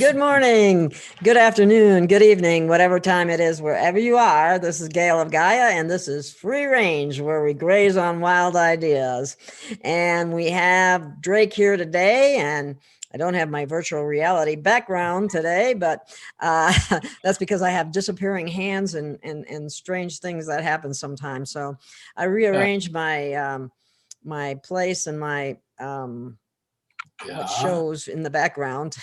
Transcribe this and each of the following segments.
Good morning, good afternoon, good evening, whatever time it is, wherever you are. This is Gail of Gaia, and this is Free Range, where we graze on wild ideas. And we have Drake here today, and I don't have my virtual reality background today, but that's because I have disappearing hands and strange things that happen sometimes. So I rearranged my my place and my what shows in the background.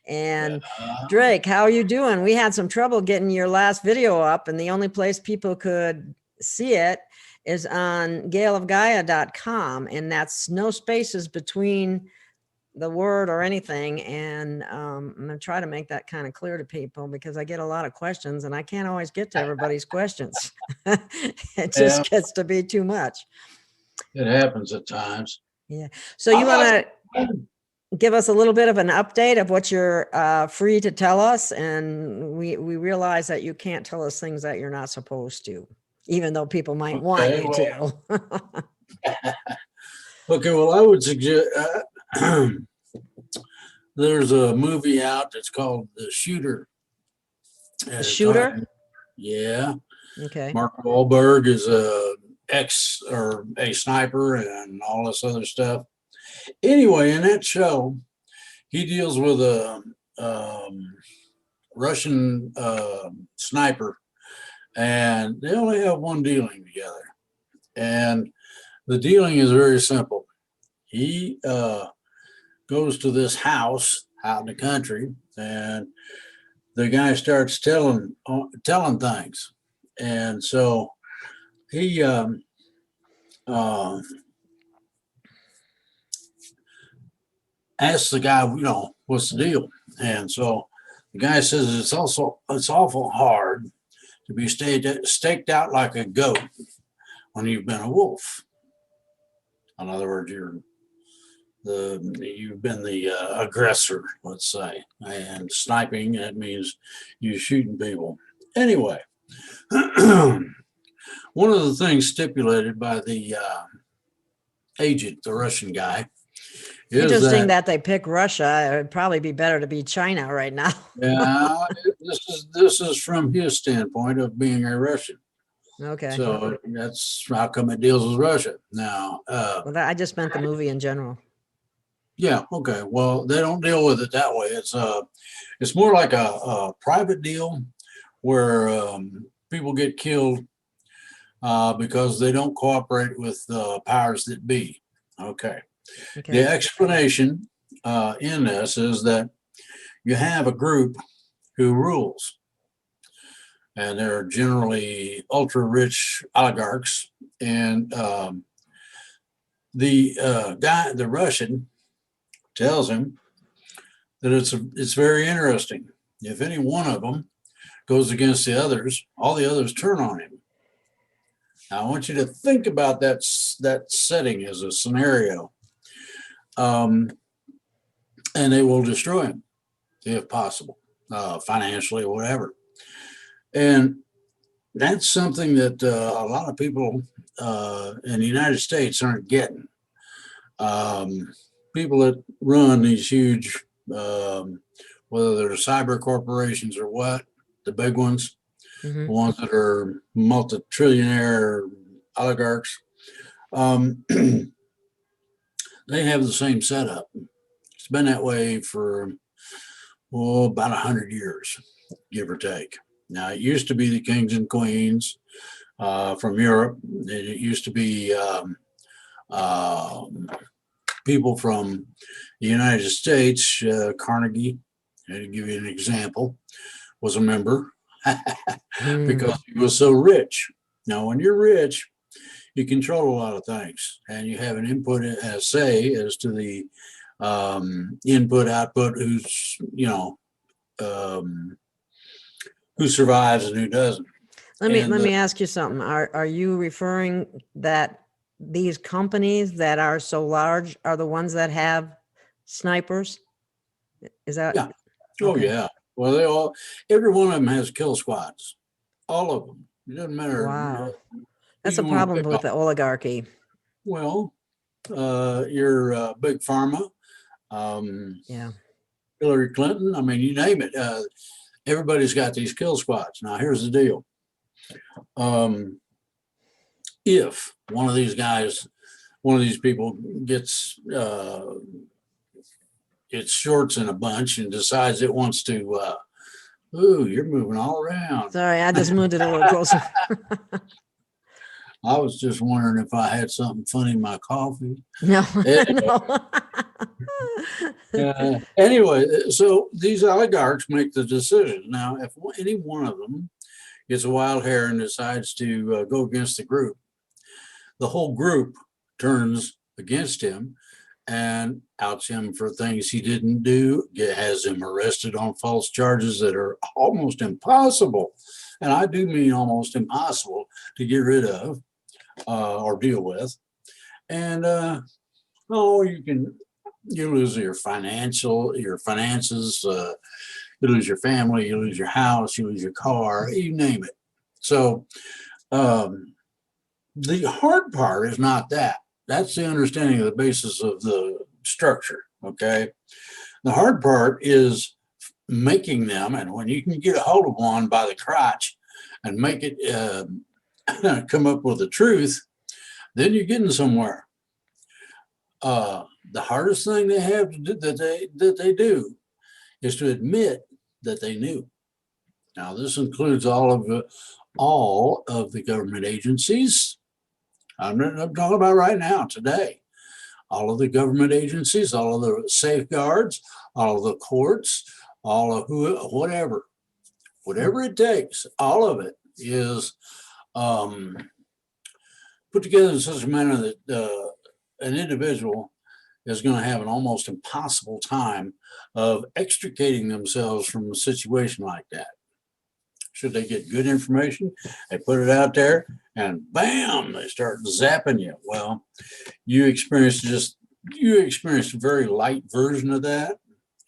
And Drake, how are you doing? We had some trouble getting your last video up, and the only place people could see it is on gailofgaia.com, and that's no spaces between the word or anything. And I'm gonna try to make that kind of clear to people, because I get a lot of questions and I can't always get to everybody's questions. It just gets to be too much. It happens at times. Yeah. So you want to give us a little bit of an update of what you're free to tell us? And we realize that you can't tell us things that you're not supposed to, even though people might want you to. Okay, well, I would suggest there's a movie out that's called The Shooter. The Shooter? Yeah. Okay. Mark Wahlberg is a sniper and all this other stuff. Anyway, in that show, he deals with a Russian sniper, and they only have one dealing together. And the dealing is very simple. He goes to this house out in the country, and the guy starts telling things. And so he asks the guy, what's the deal? And so the guy says it's awful hard to be staked out like a goat when you've been a wolf. In other words, you've been the aggressor, let's say. And sniping, that means you're shooting people. Anyway, one of the things stipulated by the agent, the Russian guy, interesting that they pick Russia. It would probably be better to be China right now. Yeah, this is from his standpoint of being a Russian. Okay. So that's how come it deals with Russia now. Well, I just meant the movie in general. Yeah. Okay. Well, they don't deal with it that way. It's more like a private deal where people get killed because they don't cooperate with the powers that be. Okay. The explanation in this is that you have a group who rules, and they're generally ultra rich oligarchs. And the Russian tells him that it's very interesting. If any one of them goes against the others, all the others turn on him. Now, I want you to think about that setting as a scenario. And they will destroy him if possible, financially or whatever. And that's something that a lot of people in the United States aren't getting. People that run these huge, whether they're cyber corporations or what, the big ones, the ones that are multi-trillionaire oligarchs, they have the same setup. It's been that way for about 100 years, give or take. Now, it used to be the kings and queens from Europe. It used to be people from the United States. Carnegie, to give you an example, was a member because he was so rich. Now, when you're rich, you control a lot of things, and you have an input, say, as to the input output, who survives and who doesn't. Let me ask you something. Are you referring that these companies that are so large are the ones that have snipers? Is that? Yeah. Oh, yeah. Well, every one of them has kill squads. All of them. It doesn't matter. Wow. That's a problem with the oligarchy. Well, you're big pharma. Yeah. Hillary Clinton. I mean, you name it. Everybody's got these kill squads. Now, here's the deal. If one of these guys, one of these people gets its shorts in a bunch and decides it wants to, ooh, you're moving all around. Sorry, I just moved it a little closer. I was just wondering if I had something funny in my coffee. No, Anyway, so these oligarchs make the decision. Now, if any one of them gets a wild hair and decides to go against the group, the whole group turns against him and outs him for things he didn't do, has him arrested on false charges that are almost impossible. And I do mean almost impossible to get rid of or deal with. And you lose your finances, you lose your family, you lose your house, you lose your car, you name it. So the hard part is not that. That's the understanding of the basis of the structure. Okay. The hard part is making them, and when you can get a hold of one by the crotch and make it come up with the truth, then you're getting somewhere. The hardest thing they have to do, that they do is to admit that they knew. Now, this includes all of the government agencies. I'm talking about right now, today. All of the government agencies, all of the safeguards, all of the courts, all of whatever it takes, all of it is put together in such a manner that an individual is going to have an almost impossible time of extricating themselves from a situation like that. Should they get good information, they put it out there and bam, they start zapping you. Well, you experienced a very light version of that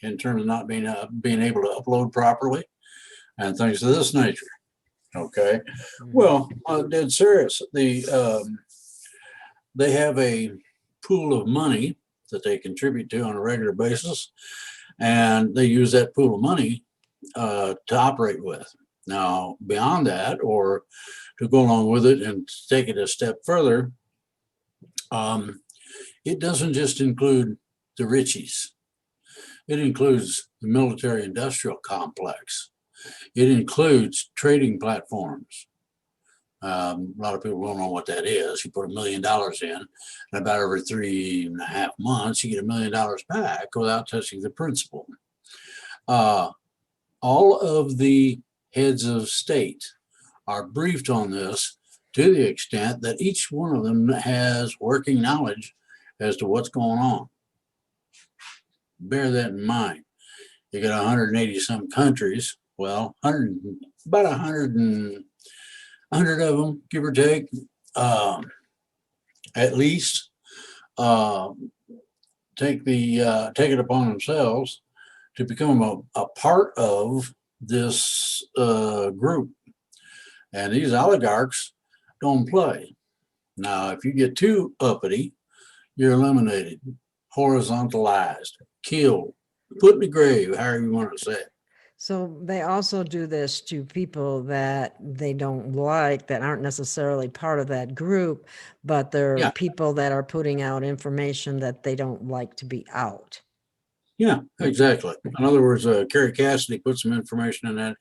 in terms of not being able to upload properly and things of this nature. Okay. Well, dead serious. They have a pool of money that they contribute to on a regular basis, and they use that pool of money to operate with. Now, beyond that, or to go along with it and take it a step further, it doesn't just include the richies. It includes the military-industrial complex. It includes trading platforms. A lot of people don't know what that is. You put $1 million in, and about every 3.5 months, you get $1 million back without touching the principal. All of the heads of state are briefed on this to the extent that each one of them has working knowledge as to what's going on. Bear that in mind. You got 180 some countries. Well, about 100 of them, give or take, at least, take it upon themselves to become a part of this group. And these oligarchs don't play. Now, if you get too uppity, you're eliminated, horizontalized, killed, put in the grave, however you want to say it. So they also do this to people that they don't like, that aren't necessarily part of that group, but they're people that are putting out information that they don't like to be out. Yeah, exactly. In other words, Carrie Cassidy put some information in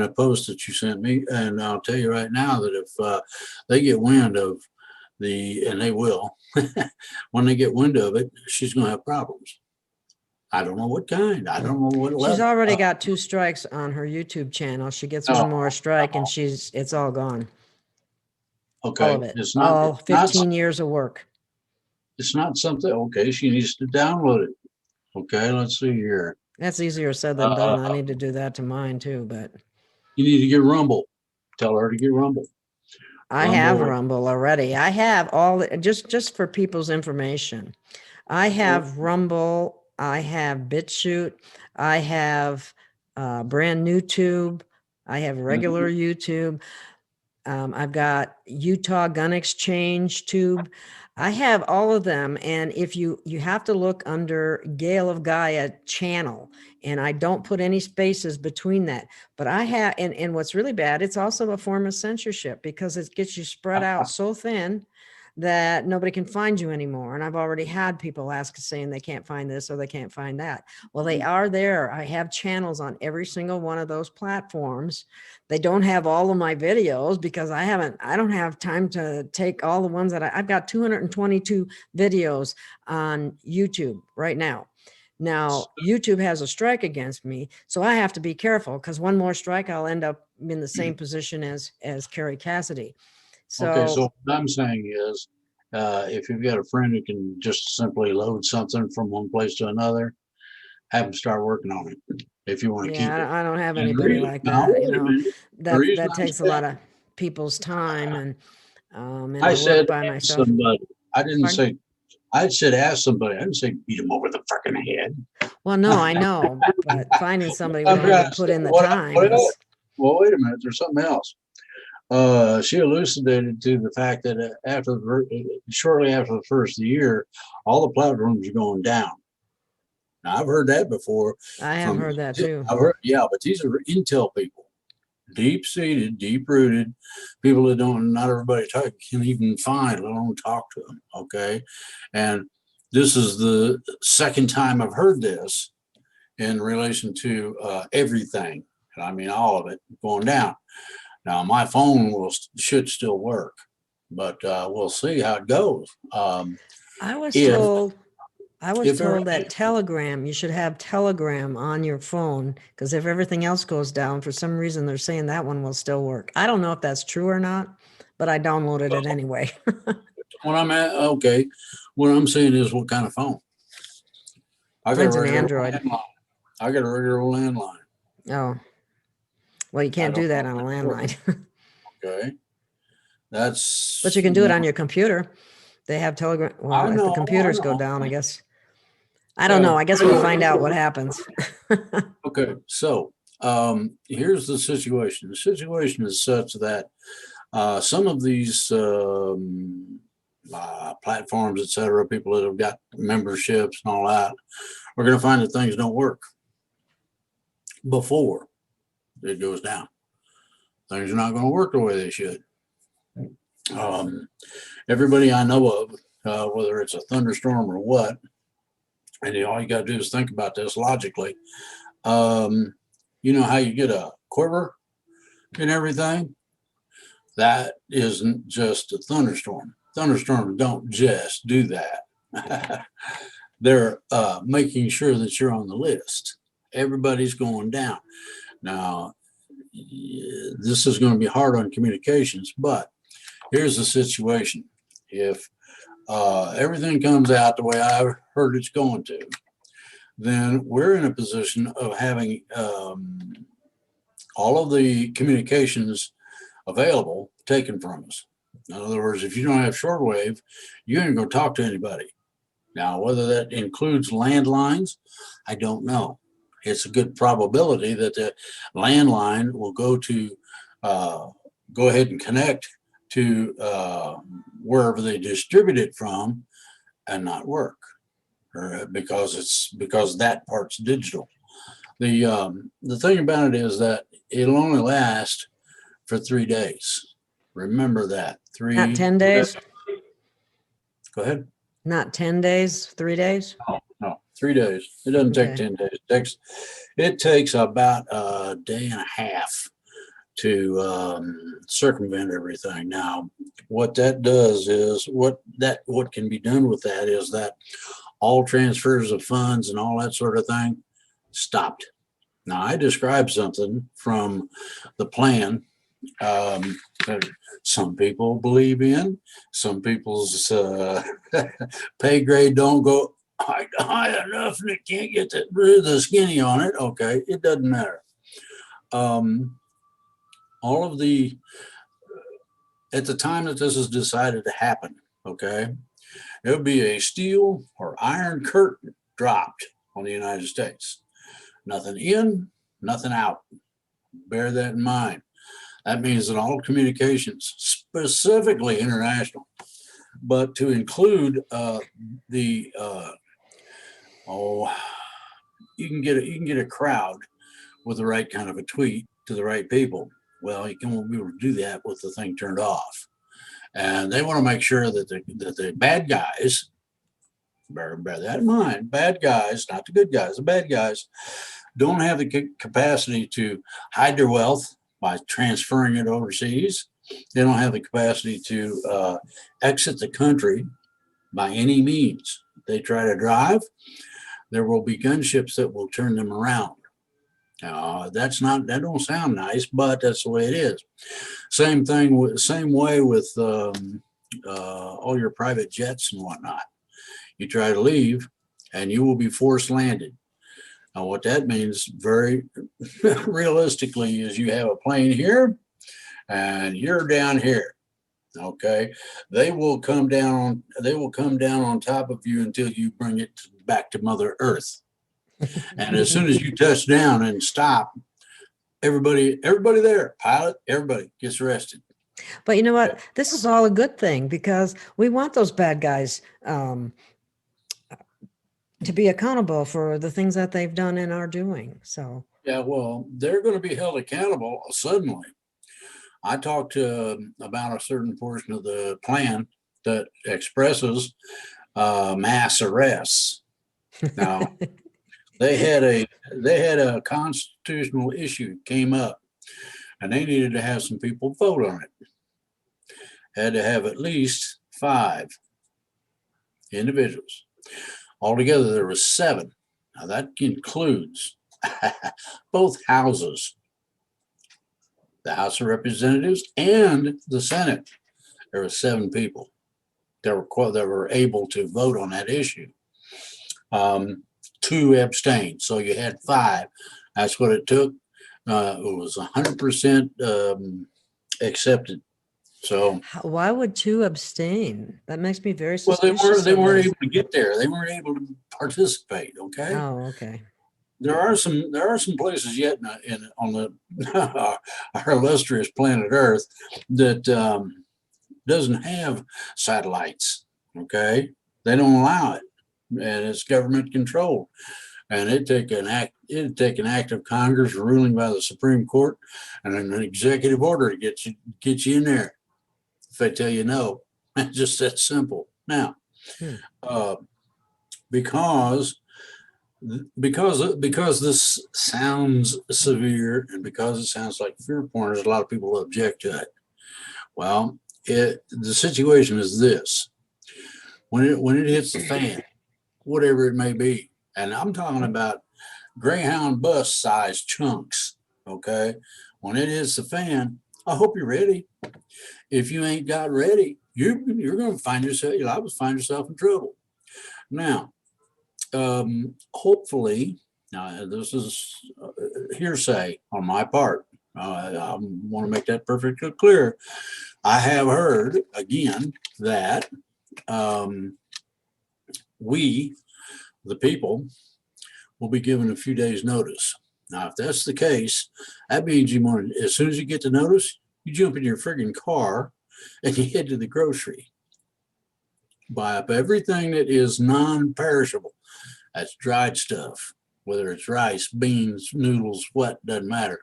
a post that you sent me, and I'll tell you right now that if they get wind of and they will, when they get wind of it, she's going to have problems. I don't know what kind. I don't know what level. She's already got 2 strikes on her YouTube channel. She gets one more strike and it's all gone. Okay. All of it. It's not all 15 years of work. It's not something. Okay. She needs to download it. Okay. Let's see here. That's easier said than done. I need to do that to mine too, but you need to get Rumble. Tell her to get Rumble. I have Rumble already. I have just for people's information. I have Rumble. I have BitChute. I have brand new Tube. I have regular YouTube. I've got Utah Gun Exchange Tube. I have all of them. And if you have to look under Gail of Gaia channel, and I don't put any spaces between that. But I have, and what's really bad, it's also a form of censorship because it gets you spread out so thin that nobody can find you anymore. And I've already had people ask saying they can't find this or they can't find that. Well, they are there. I have channels on every single one of those platforms. They don't have all of my videos because I don't have time to take all the ones that I've got 222 videos on YouTube right now. Now, YouTube has a strike against me, so I have to be careful because one more strike, I'll end up in the same position as Carrie Cassidy. Okay, so what I'm saying is, if you've got a friend who can just simply load something from one place to another, have them start working on it if you want to keep it. I don't have And the anybody reason, like now, that, wait a minute. The reason that I takes a said, lot of people's time, and I I said work by ask myself. somebody. I didn't Pardon? say, I said ask somebody. I didn't say beat them over the fucking head. Well, no, I know, but finding somebody I'm willing to trying to put say, in the time is, well, wait a minute. There's something else. She elucidated to the fact that shortly after the first of the year, all the platforms are going down. Now, I've heard that before. I have heard that too. I've heard, yeah, but these are intel people, deep-seated, deep-rooted people that not everybody can even find, let alone talk to them. Okay, and this is the second time I've heard this in relation to everything. I mean, all of it going down. Now, my phone should still work, but we'll see how it goes. I was If told if that Telegram, you should have Telegram on your phone because if everything else goes down, for some reason, they're saying that one will still work. I don't know if that's true or not, but I downloaded it anyway. when I'm at, okay, what I'm saying is what kind of phone? I got Mine's a an regular Android. landline. I got a regular landline. Oh, well, you can't do that on a landline. Okay, that's. But you can do it on your computer. They have Telegram. Well, if the computers go down, I guess. I don't know. I guess we'll find out what happens. Okay, so here's the situation. The situation is such that some of these platforms, etc., people that have got memberships and all that, are going to find that things don't work before it goes down. Things are not going to work the way they should. Everybody I know of, whether it's a thunderstorm or what, and all you got to do is think about this logically. You know how you get a quiver and everything? That isn't just a thunderstorm. Thunderstorms don't just do that. They're making sure that you're on the list. Everybody's going down. Now, this is going to be hard on communications, but here's the situation. If everything comes out the way I heard it's going to, then we're in a position of having all of the communications available taken from us. In other words, if you don't have shortwave, you ain't going to talk to anybody. Now, whether that includes landlines, I don't know. It's a good probability that the landline will go ahead and connect to wherever they distribute it from and not work, because that part's digital. The thing about it is that it'll only last for 3 days. Remember that. Not 10 days? Go ahead. Not 10 days, 3 days? No, 3 days. It doesn't take Okay. 10 days. It takes about a day and a half to circumvent everything. Now, what that does is what can be done with that is that all transfers of funds and all that sort of thing stopped. Now, I described something from the plan that some people believe in. Some people's pay grade don't go high enough and it can't get rid of the skinny on it. Okay, it doesn't matter. All of at the time that this is decided to happen, okay, there'll be a steel or iron curtain dropped on the United States. Nothing in, nothing out. Bear that in mind. That means that all communications, specifically international, but to include the oh, you can get a crowd with the right kind of a tweet to the right people. Well, you won't be able to do that with the thing turned off, and they want to make sure that the bad guys, bear that in mind, bad guys, not the good guys, the bad guys, don't have the capacity to hide their wealth by transferring it overseas. They don't have the capacity to exit the country by any means. They try to drive, there will be gunships that will turn them around. That don't sound nice, but that's the way it is. Same way with all your private jets and whatnot. You try to leave and you will be force landed. Now, what that means very realistically is you have a plane here and you're down here. Okay, they will come down on top of you until you bring it back to Mother Earth. And as soon as you touch down and stop, everybody there, pilot, everybody gets arrested. But you know what? This is all a good thing because we want those bad guys to be accountable for the things that they've done and are doing. So yeah, well, they're going to be held accountable suddenly. I talked about a certain portion of the plan that expresses mass arrests. Now, they had a constitutional issue came up, and they needed to have some people vote on it. Had to have at least 5 individuals. Altogether, there were 7. Now that includes both houses, the House of Representatives and the Senate. There were 7 people that were able to vote on that issue. 2 abstained, so you had 5. That's what it took. It was 100% accepted. So why would 2 abstain? That makes me very suspicious. Well, they weren't able to get there. They weren't able to participate. Okay. Oh, okay. There are some places yet on our illustrious planet Earth that doesn't have satellites. Okay, they don't allow it, and it's government controlled. And it'd take an act of Congress ruling by the Supreme Court and an executive order to get you in there. If they tell you no, it's just that simple. Now, because this sounds severe and because it sounds like fear porn, there's a lot of people who object to it. Well, the situation is this: when it hits the fan, whatever it may be, and I'm talking about Greyhound bus size chunks. Okay, when it hits the fan, I hope you're ready. If you ain't got ready, you're going to find yourself. You'll always find yourself in trouble. Now, hopefully, this is hearsay on my part. I want to make that perfectly clear. I have heard again that we, the people, will be given a few days' notice. Now, if that's the case, that means as soon as you get the notice, you jump in your friggin' car and you head to the grocery. Buy up everything that is non-perishable. That's dried stuff, whether it's rice, beans, noodles, what, doesn't matter.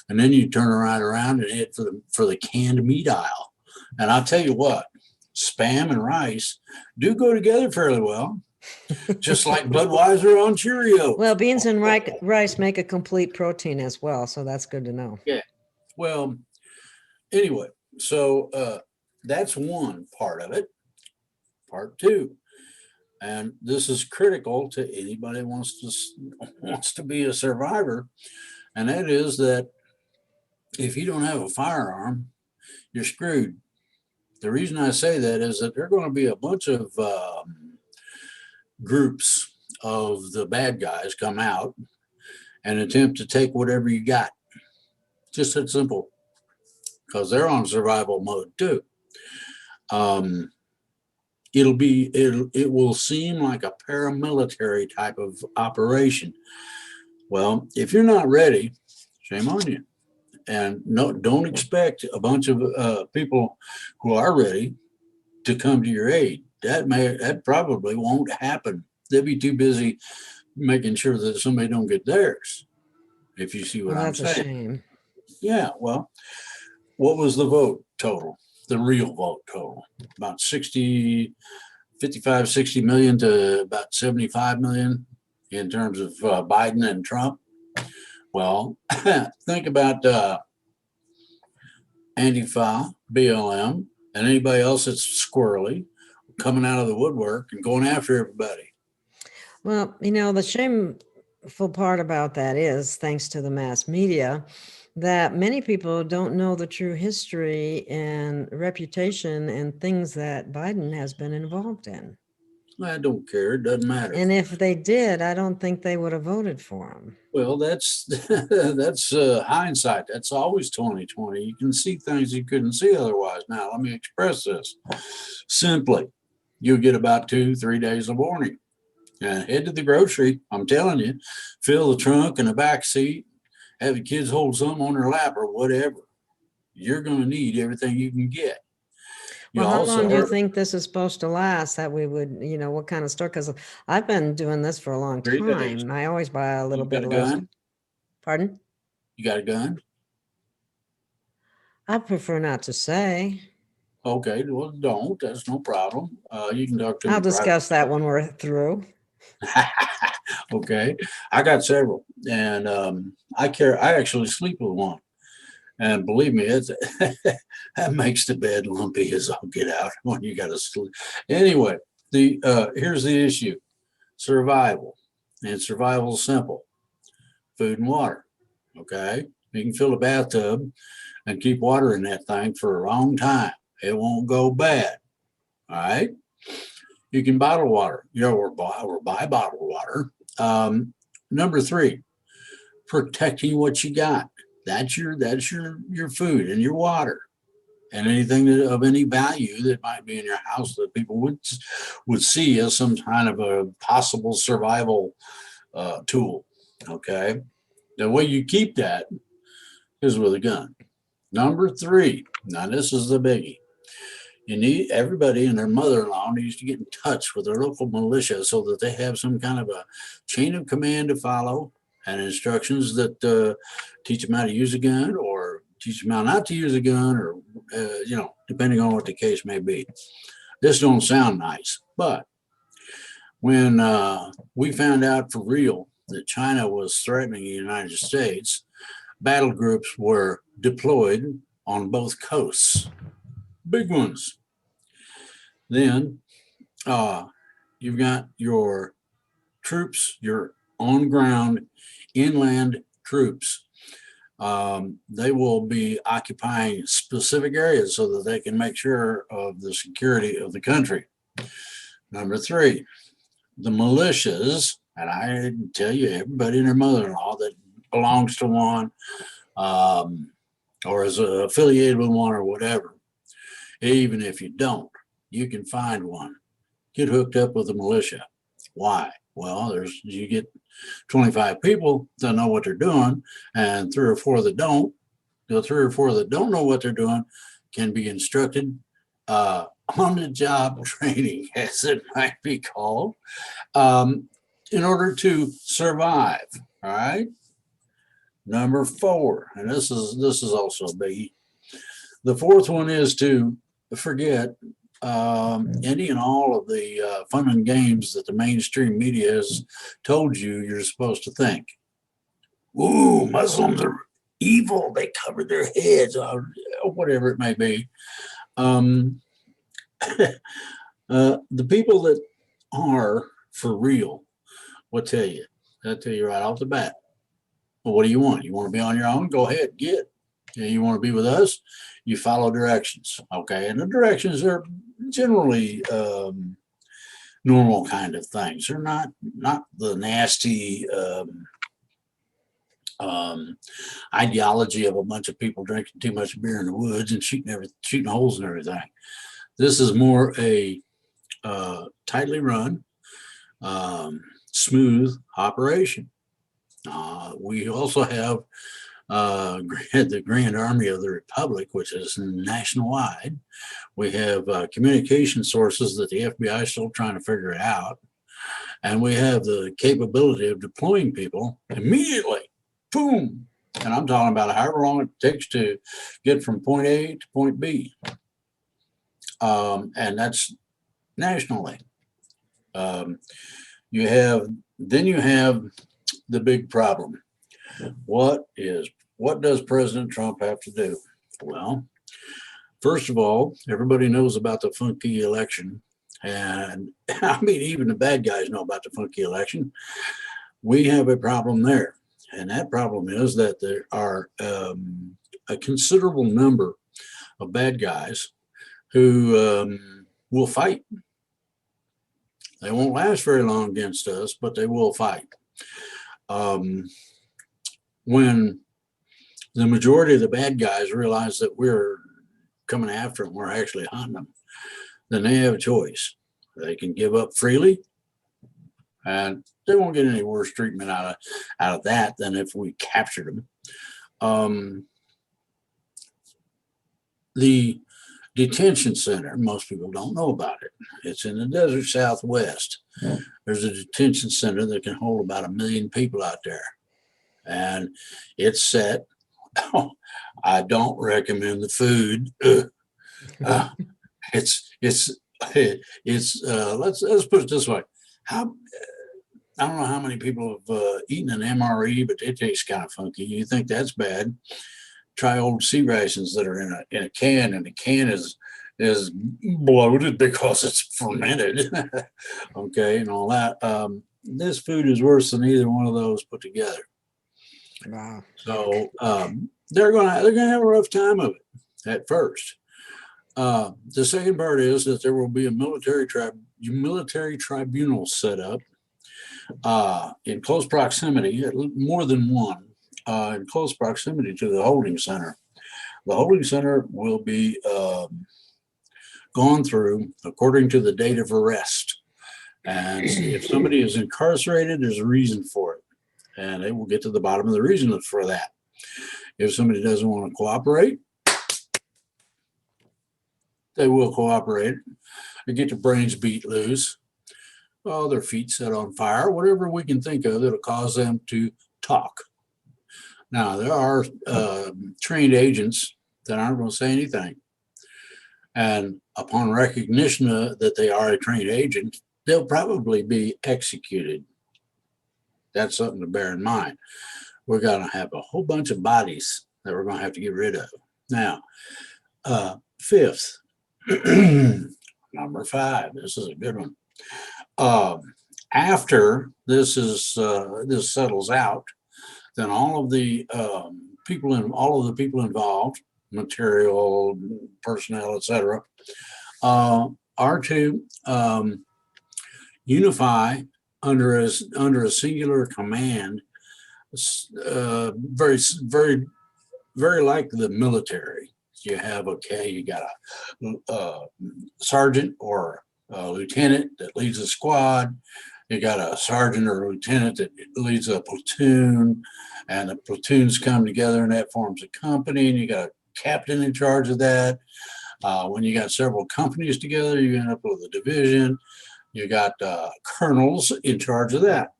And then you turn right around and head for the canned meat aisle. And I'll tell you what, Spam and rice do go together fairly well, just like Budweiser on Cheerios. Well, beans and rice make a complete protein as well, so that's good to know. Yeah. Well, anyway, so that's one part of it. Part two, and this is critical to anybody who wants to be a survivor, and that is that if you don't have a firearm, you're screwed. The reason I say that is that there are going to be a bunch of groups of the bad guys come out and attempt to take whatever you got. Just that simple, because they're on survival mode too. It will seem like a paramilitary type of operation. Well, if you're not ready, shame on you. And no, don't expect a bunch of people who are ready to come to your aid. That probably won't happen. They'll be too busy making sure that somebody don't get theirs. If you see what Well, I'm that's a saying. shame. Yeah. Well, what was the vote total? The real vote total? About 60, 55, 60 million to about 75 million in terms of Biden and Trump. Well, think about Antifa, BLM, and anybody else that's squirrely coming out of the woodwork and going after everybody. Well, the shameful part about that is, thanks to the mass media, that many people don't know the true history and reputation and things that Biden has been involved in. I don't care. It doesn't matter. And if they did, I don't think they would have voted for him. Well, that's that's hindsight. That's always 2020. You can see things you couldn't see otherwise. Now, let me express this simply. You get about 2-3 days of warning and head to the grocery. I'm telling you, fill the trunk and the back seat, have the kids hold something on their lap or whatever. You're going to need everything you can get. Well, how long do you think this is supposed to last, that we would, what kind of store? Because I've been doing this for a long 3 days. time. I always buy a little You bit got a less. gun? Pardon? You got a gun? I prefer not to say. Okay, well, don't. That's no problem. You can talk to me. I'll discuss that when we're through. Okay, I got several, and I actually sleep with one, and believe me, it's that makes the bed lumpy as all get out when you got to sleep. Anyway, the here's the issue: survival, and survival is simple: food and water. Okay, you can fill a bathtub and keep water in that thing for a long time. It won't go bad. All right. You can bottle water, or buy bottled water. Number 3, protecting what you got. That's your food and your water, and anything of any value that might be in your house that people would see as some kind of a possible survival tool. Okay, the way you keep that is with a gun. Number 3. Now this is the biggie. You need everybody and their mother-in-law needs to get in touch with their local militia so that they have some kind of a chain of command to follow and instructions that teach them how to use a gun or teach them how not to use a gun, or depending on what the case may be. This don't sound nice, but when we found out for real that China was threatening the United States, battle groups were deployed on both coasts. Big ones. Then you've got your troops, your on-ground inland troops. They will be occupying specific areas so that they can make sure of the security of the country. Number 3, the militias, and I tell you, everybody and their mother-in-law that belongs to one or is affiliated with one or whatever, even if you don't, you can find one. Get hooked up with a militia. Why? Well, you get 25 people that know what they're doing, and 3 or 4 that don't. The 3 or 4 that don't know what they're doing can be instructed on-the-job training, as it might be called, in order to survive. All right. Number 4, and this is also a biggie. The 4th one is to forget any and all of the fun and games that the mainstream media has told you're supposed to think. Ooh, Muslims are evil. They cover their heads, or whatever it may be. The people that are for real will tell you. I'll tell you right off the bat. Well, what do you want? You want to be on your own? Go ahead, get. You want to be with us? You follow directions, okay? And the directions are generally normal kind of things. They're not the nasty ideology of a bunch of people drinking too much beer in the woods and shooting holes and everything. This is more a tightly run, smooth operation. We also have the Grand Army of the Republic, which is nationwide. We have communication sources that the FBI is still trying to figure out. And we have the capability of deploying people immediately. Boom. And I'm talking about however long it takes to get from point A to point B. And that's nationally. You have the big problem. What does President Trump have to do? Well, first of all, everybody knows about the funky election. And I mean, even the bad guys know about the funky election. We have a problem there. And that problem is that there are a considerable number of bad guys who will fight. They won't last very long against us, but they will fight. When the majority of the bad guys realize that we're coming after them, we're actually hunting them, then they have a choice. They can give up freely, and they won't get any worse treatment out of that than if we captured them. The detention center, most people don't know about it. It's in the desert Southwest. There's a detention center that can hold about 1 million people out there. And it's set. I don't recommend the food. Let's put it this way. I don't know how many people have eaten an MRE, but it tastes kind of funky. You think that's bad? Try old sea rations that are in a can, and the can is bloated because it's fermented. Okay, and all that. This food is worse than either one of those put together. Wow. So they're gonna have a rough time of it at first. The second part is that there will be a military tribunal set up in close proximity, more than one, in close proximity to the holding center. The holding center will be gone through according to the date of arrest. And if somebody is incarcerated, there's a reason for it. And they will get to the bottom of the reason for that. If somebody doesn't want to cooperate, they will cooperate. They get their brains beat loose, their feet set on fire, whatever we can think of that'll cause them to talk. Now, there are trained agents that aren't going to say anything. And upon recognition that they are a trained agent, they'll probably be executed. That's something to bear in mind. We're going to have a whole bunch of bodies that we're going to have to get rid of. Now, fifth, number 5. This is a good one. After this settles out, then all of the people involved, material, personnel, etc., are to unify under a singular command, very, very, very like the military. You got a sergeant or a lieutenant that leads a squad. You got a sergeant or a lieutenant that leads a platoon, and the platoons come together and that forms a company, and you got a captain in charge of that. When you got several companies together, you end up with a division. You got colonels in charge of that.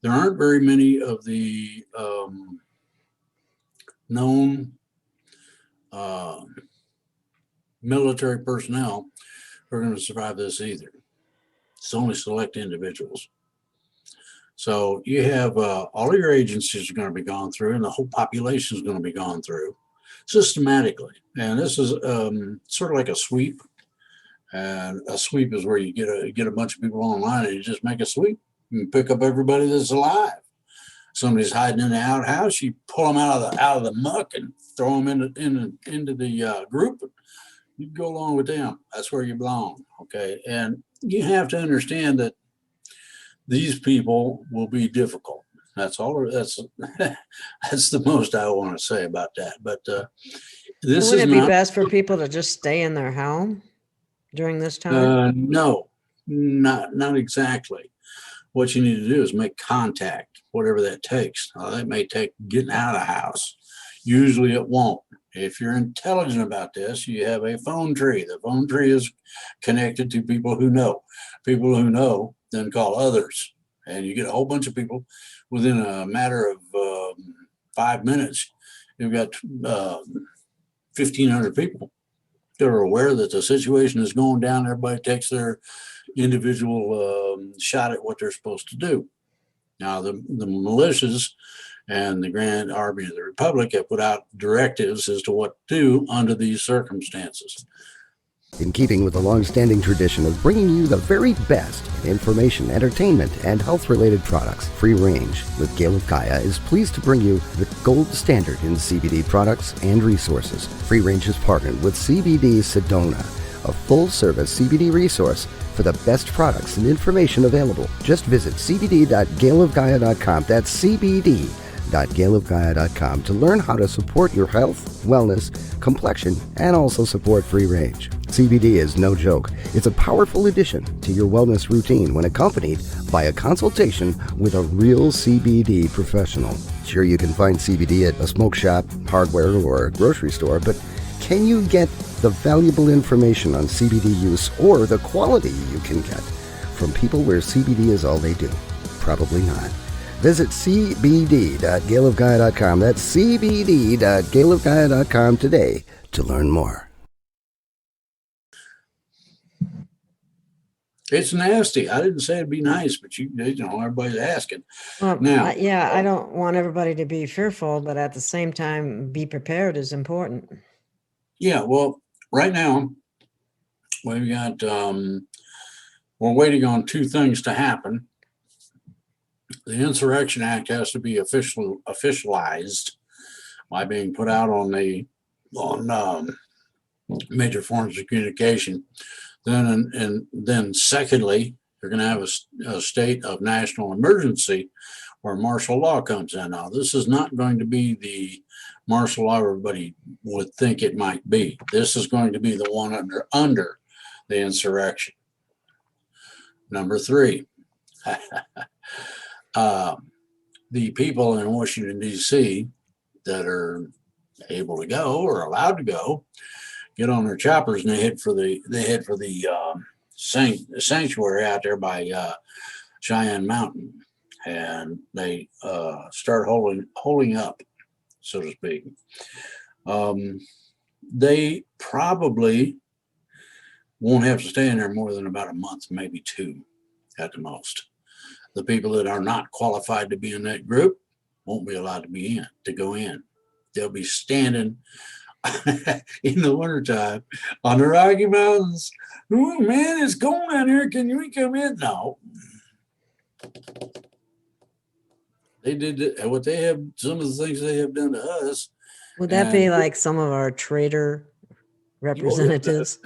There aren't very many of the known military personnel who are going to survive this either. It's only select individuals. So you have all of your agencies are going to be gone through, and the whole population is going to be gone through systematically. And this is sort of like a sweep. And a sweep is where you get a bunch of people online and you just make a sweep and pick up everybody that's alive. Somebody's hiding in the outhouse, you pull them out of the muck and throw them into the group. You go along with them. That's where you belong. Okay, and you have to understand that these people will be difficult. That's all. That's the most I want to say about that. But this Would is it be not best for people to just stay in their home during this time? no, not exactly. what you need to do is make contact, whatever that takes. That may take getting out of the house. Usually it won't. If you're intelligent about this, you have a phone tree. The phone tree is connected to people who know. People who know then call others. And you get a whole bunch of people within a matter of 5 minutes. You've got 1,500 people that are aware that the situation is going down. Everybody takes their individual shot at what they're supposed to do. Now, the militias and the Grand Army of the Republic have put out directives as to what to do under these circumstances. In keeping with the long-standing tradition of bringing you the very best in information, entertainment, and health-related products, Free Range with Gail of Gaia is pleased to bring you the gold standard in CBD products and resources. Free Range has partnered with CBD Sedona, a full-service CBD resource for the best products and information available. Just visit cbd.gailofgaia.com. That's cbd.gailofgaia.com to learn how to support your health, wellness, complexion, and also support Free Range. CBD is no joke. It's a powerful addition to your wellness routine when accompanied by a consultation with a real CBD professional. Sure, you can find CBD at a smoke shop, hardware, or a grocery store, but can you get the valuable information on CBD use or the quality you can get from people where CBD is all they do? Probably not. Visit cbd.gailofgaia.com. That's cbd.gailofgaia.com today to learn more. It's nasty. I didn't say it'd be nice, but you know, everybody's asking. Well, Now, I don't want everybody to be fearful, but at the same time, be prepared is important. yeah, well, right now we've got we're waiting on two things to happen. The Insurrection Act has to be officialized by being put out on major forms of communication. Then secondly, you're going to have a state of national emergency where martial law comes in. Now, this is not going to be the martial law everybody would think it might be. This is going to be the one under the insurrection. Number three, the people in Washington, D.C. that are able to go or allowed to go get on their choppers and they head for the sanctuary out there by Cheyenne Mountain, and they start holding up, so to speak. They probably won't have to stay in there more than about a month, maybe two at the most. The people that are not qualified to be in that group won't be allowed to go in. They'll be standing in the wintertime on the Rocky Mountains. Oh man, it's cold out here. Can we come in? No. They did what they have, some of the things they have done to us. Would that be like some of our trader representatives?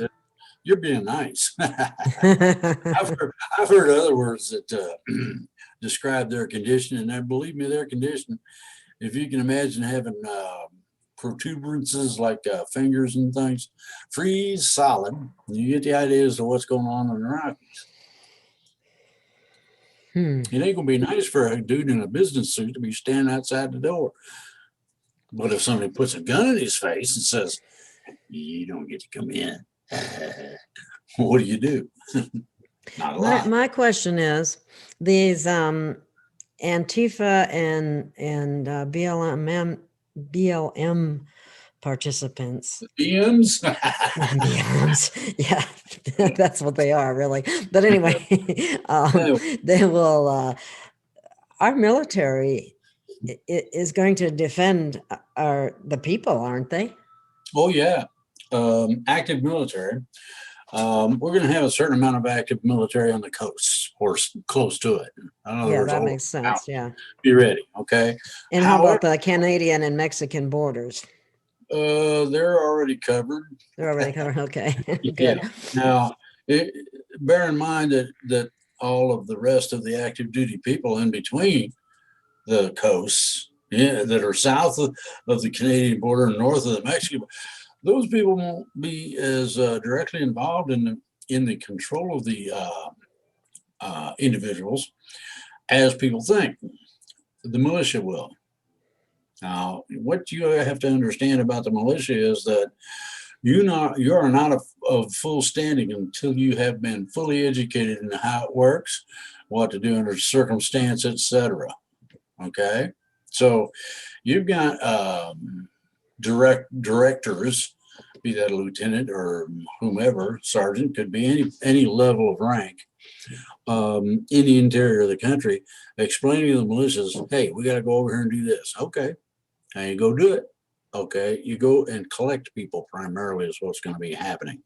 You're being nice. I've heard other words that describe their condition, and believe me, their condition, if you can imagine having protuberances like fingers and things, freeze solid. You get the idea as to what's going on in the Rockies. It ain't gonna be nice for a dude in a business suit to be standing outside the door. But if somebody puts a gun in his face and says, "You don't get to come in," what do you do? Not a lot. My question is, these Antifa and BLM participants. BMs? BLMs, yeah, that's what they are, really. But anyway, they will. Our military is going to defend the people, aren't they? Oh yeah, active military. We're going to have a certain amount of active military on the coast or close to it. Yeah, that makes sense. Yeah. Be ready. Okay. And how about the Canadian and Mexican borders? They're already covered. They're already covered. Okay. Good. Yeah. Now, bear in mind that all of the rest of the active duty people in between the coasts, that are south of the Canadian border and north of the Mexican, those people won't be as directly involved in the control of the individuals as people think. The militia will. Now, what you have to understand about the militia is that you are not of full standing until you have been fully educated in how it works, what to do under circumstance, etc. Okay, so you've got directors, be that a lieutenant or whomever, sergeant, could be any level of rank in the interior of the country, explaining to the militias, hey, we got to go over here and do this. Okay, and you go do it. Okay, you go and collect people primarily is what's going to be happening.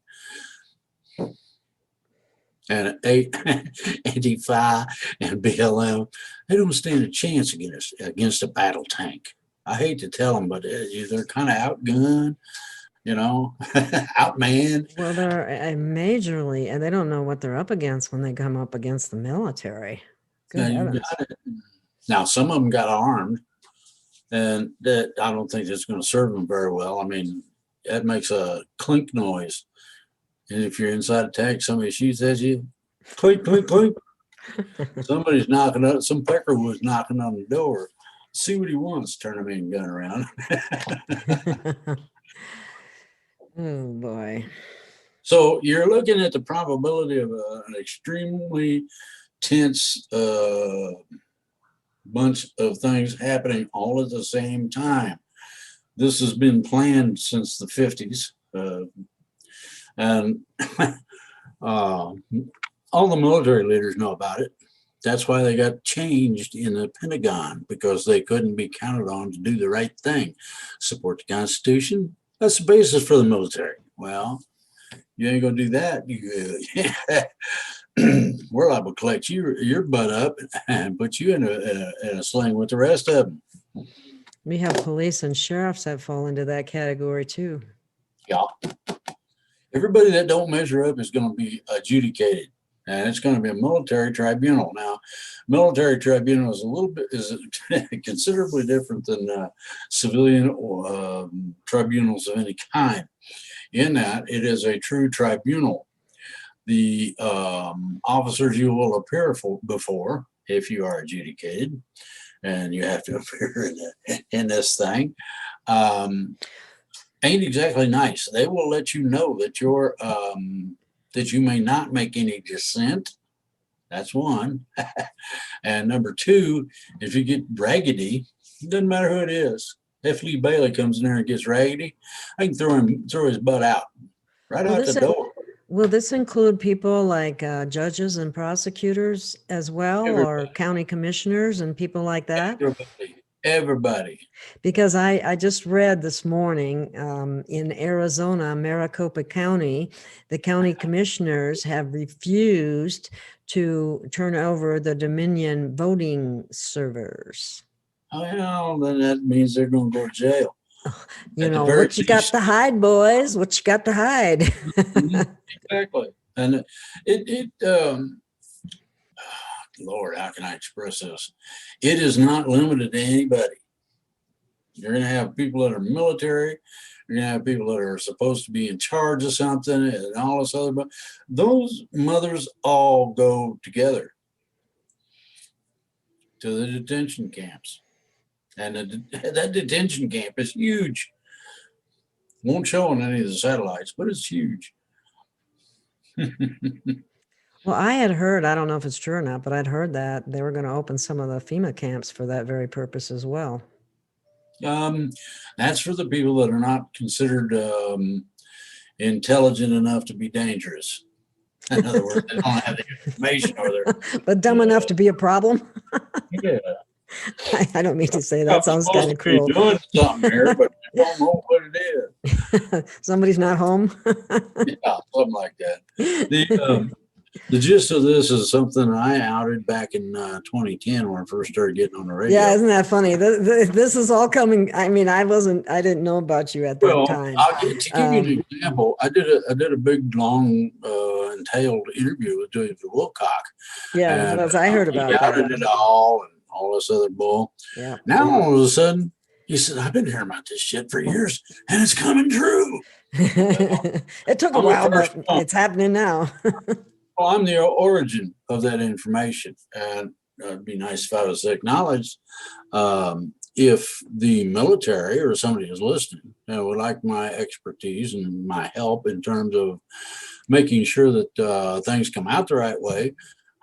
And Anti-Fi and BLM, they don't stand a chance against a battle tank. I hate to tell them, but they're kind of outgunned, outmanned. Well, they're majorly, and they don't know what they're up against when they come up against the military. Good heavens. Now, some of them got armed, and that I don't think that's going to serve them very well. I mean, that makes a clink noise. And if you're inside a tank, somebody shoots at you, clink, clink, clink. Somebody's knocking up, some peckerwood's knocking on the door. See what he wants, turn the main gun around. Oh, boy. So you're looking at the probability of an extremely tense bunch of things happening all at the same time. This has been planned since the 50s. And all the military leaders know about it. That's why they got changed in the Pentagon, because they couldn't be counted on to do the right thing. Support the Constitution. That's the basis for the military. Well, you ain't gonna do that. We're liable to collect your butt up and put you in a sling with the rest of them. We have police and sheriffs that fall into that category too. Yeah. Everybody that don't measure up is going to be adjudicated, and it's going to be a military tribunal. Now, military tribunal is considerably different than civilian or tribunals of any kind, in that it is a true tribunal. The officers you will appear before, if you are adjudicated, and you have to appear in this thing, ain't exactly nice. They will let you know that that you may not make any dissent. That's one. And number two, if you get raggedy, it doesn't matter who it is. If Lee Bailey comes in there and gets raggedy, I can throw his butt out out the door. Will this include people like judges and prosecutors as well, or county commissioners and people like that? Everybody. Because I just read this morning in Arizona, Maricopa County, the county commissioners have refused to turn over the Dominion voting servers. Well, then that means they're going to go to jail. What you got to hide, boys? What you got to hide? Exactly. And Lord, how can I express this? It is not limited to anybody. You're going to have people that are military. You're going to have people that are supposed to be in charge of something and all this other. But those mothers all go together to the detention camps. And that detention camp is huge. Won't show on any of the satellites, but it's huge. Well, I had heard, I don't know if it's true or not, but I'd heard that they were going to open some of the FEMA camps for that very purpose as well. That's for the people that are not considered intelligent enough to be dangerous. In other words, they don't have the information, or they're but dumb enough to be a problem. Yeah. I don't mean to say that. Sounds kind of cruel. Doing something here, but they don't know what it is. Somebody's not home. Yeah, something like that. The gist of this is something I outed back in 2010 when I first started getting on the radio. Yeah, isn't that funny? This is all coming. I mean, I didn't know about you at that time. To give you an example, I did a big, long, entailed interview with David Wilcock. Yeah, as I heard about he outed it all and all this other bull. Yeah. Now all of a sudden, he said, "I've been hearing about this shit for years, and it's coming true." It took a while, but it's happening now. Well, I'm the origin of that information, and it'd be nice if I was acknowledged. If the military or somebody is listening, would like my expertise and my help in terms of making sure that things come out the right way,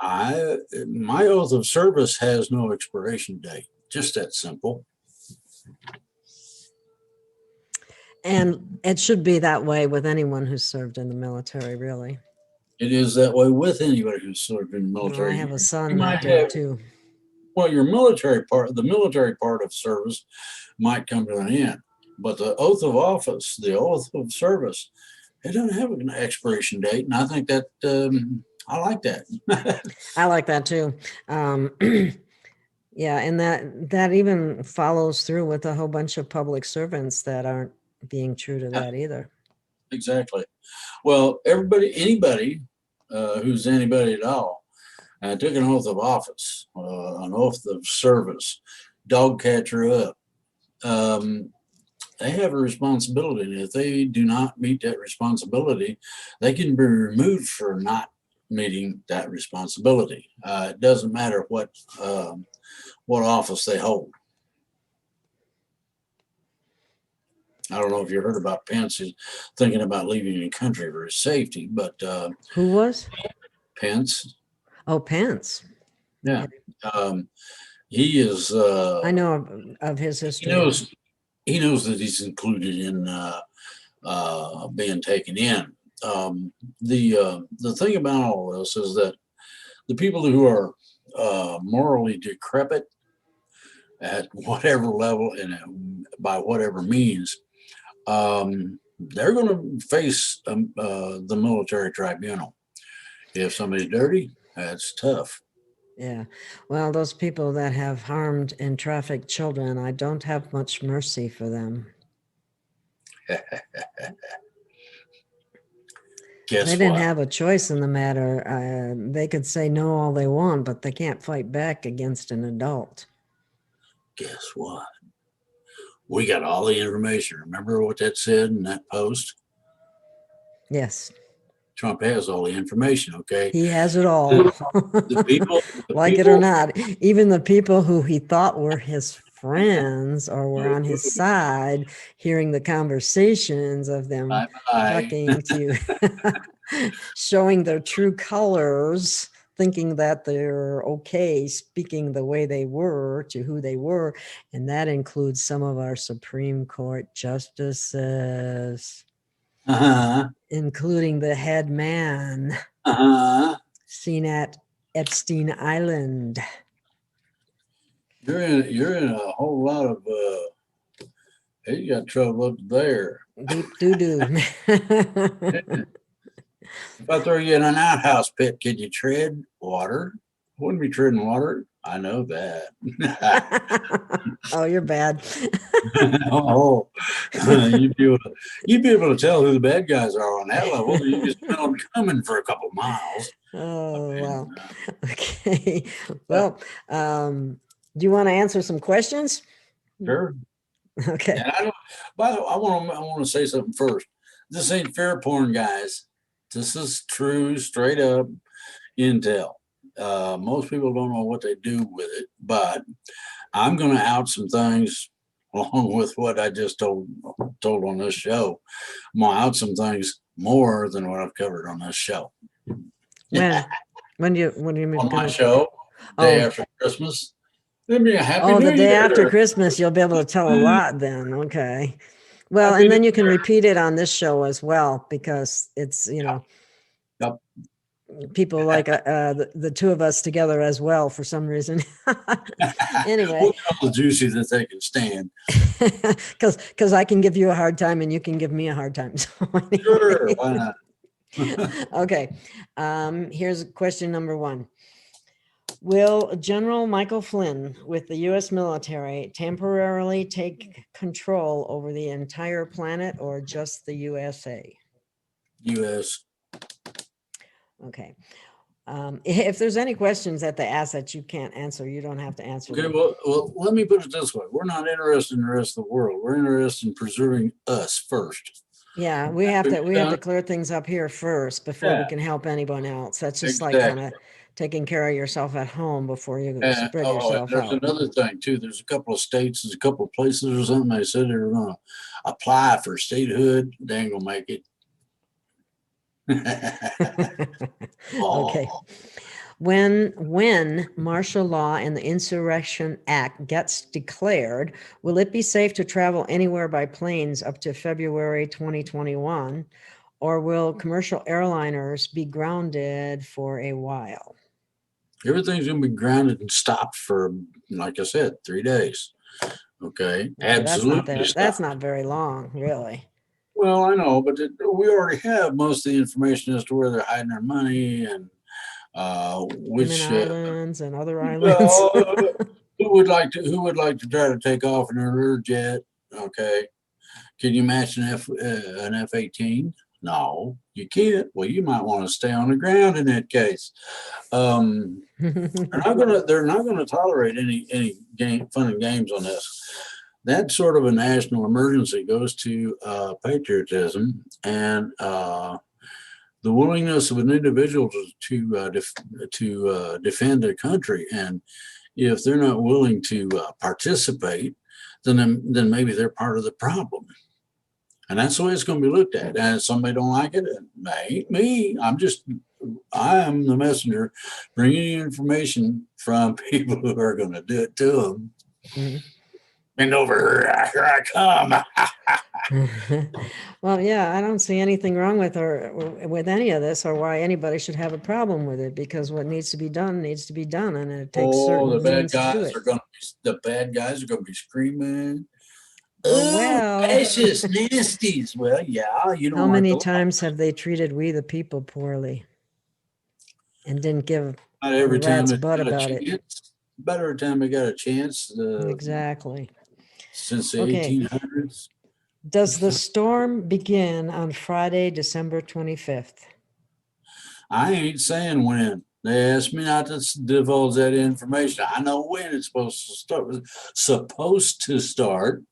my oath of service has no expiration date. Just that simple. And it should be that way with anyone who's served in the military, really. It is that way with anybody who's served in the Well, military. I have a son You might that did have- too. Well, your military part, the military part of service might come to an end, but the oath of office, the oath of service, it doesn't have an expiration date. And I think that I like that. I like that too. Yeah, and that even follows through with a whole bunch of public servants that aren't being true to that either. Exactly. Well, anybody who's anybody at all, took an oath of office, an oath of service, dog catcher up. They have a responsibility, and if they do not meet that responsibility, they can be removed for not meeting that responsibility. It doesn't matter what office they hold. I don't know if you heard about Pence. He's thinking about leaving the country for his safety, but Who was? Pence, Oh, Pence. yeah, he is. I know of his He history. knows. He knows that he's included in being taken in. The thing about all this is that the people who are morally decrepit at whatever level and by whatever means, they're going to face the military tribunal. If somebody's dirty, that's tough. Yeah. Well, those people that have harmed and trafficked children, I don't have much mercy for them. Guess They didn't what? have a choice in the matter. They could say no all they want, but they can't fight back against an adult. Guess what? We got all the information. Remember what that said in that post? Yes, Trump has all the information, okay? he has it all. The people, Like it or not, even the people who he thought were his friends or were on his side, hearing the conversations of them Bye-bye. talking to, showing their true colors, thinking that they're okay speaking the way they were to who they were. And that includes some of our Supreme Court justices, Uh-huh. including the head man Uh-huh. seen at Epstein Island. You're in a whole lot of hey, you got trouble up there. Deep doo-doo. If I throw you in an outhouse pit, can you tread water? Wouldn't be treading water. I know that. Oh, you're bad. Oh, you'd be able to tell who the bad guys are on that level. You just smell them coming for a couple miles. Oh, wow. Okay. Well, do you want to answer some questions? Sure. Okay. And I don't. By the way, I want to say something first. This ain't fair porn, guys. This is true, straight up intel. Most people don't know what they do with it, but I'm going to out some things along with what I just told on this show. I'm going to out some things more than what I've covered on this show. When do you mean? On my show, day after Christmas. It'll be a happy New the day Year. after Christmas, you'll be able to tell a lot then. Okay. Well, Happy and then New you can Year. repeat it on this show as well, because it's, Yep. people like the two of us together as well for some reason. Anyway, We'll get all the juicy that they can stand. because I can give you a hard time and you can give me a hard time. So anyway. Sure, why not? Okay. Here's question number 1. Will General Michael Flynn with the U.S. military temporarily take control over the entire planet or just the USA? U.S. Okay. If there's any questions that they ask that you can't answer, you don't have to answer Okay, them. well, let me put it this way. We're not interested in the rest of the world. We're interested in preserving us first. Yeah, we have to done- clear things up here first before we Yeah. can help anyone else. That's just like kind Exactly. of taking care of yourself at home before you spread And yourself there's out. another thing too. There's a couple of states, there's a couple of places or something. They said they were going to apply for statehood. They ain't gonna make it. Okay. Oh, When martial law and the Insurrection Act gets declared, will it be safe to travel anywhere by planes up to February 2021? Or will commercial airliners be grounded for a while? everything's gonna be grounded and stopped for, like I said, 3 days. Okay, absolutely. That's Stopped. not very long, really. Well, I know, but we already have most of the information as to where they're hiding their money and Cayman which. Islands and other islands. Well, who would like to try to take off in a rear jet? Okay, can you match an F-18? No, you can't. Well, you might want to stay on the ground in that case. They're not gonna tolerate any game fun and games on this. That sort of a national emergency goes to patriotism and the willingness of an individual to defend their country. And if they're not willing to participate, then maybe they're part of the problem. And that's the way it's going to be looked at. And if somebody don't like it, it ain't me. I am the messenger bringing you information from people who are going to do it to them. Mhm. Bend over, here I come. Well, yeah, I don't see anything wrong with any of this or why anybody should have a problem with it, because what needs to be done, and it takes certain The bad means to do guys it. are going to the bad guys are going to be screaming. Oh, well. Vicious nasties. Well, yeah, you don't How like many the law. times have they treated we the people poorly and didn't give Not every a time rat's they butt got a about it? chance. But every time they got a chance Exactly. since the Okay. 1800s. Does the storm begin on Friday, December 25th? I ain't saying when. They asked me not to divulge that information. I know when it's supposed to start.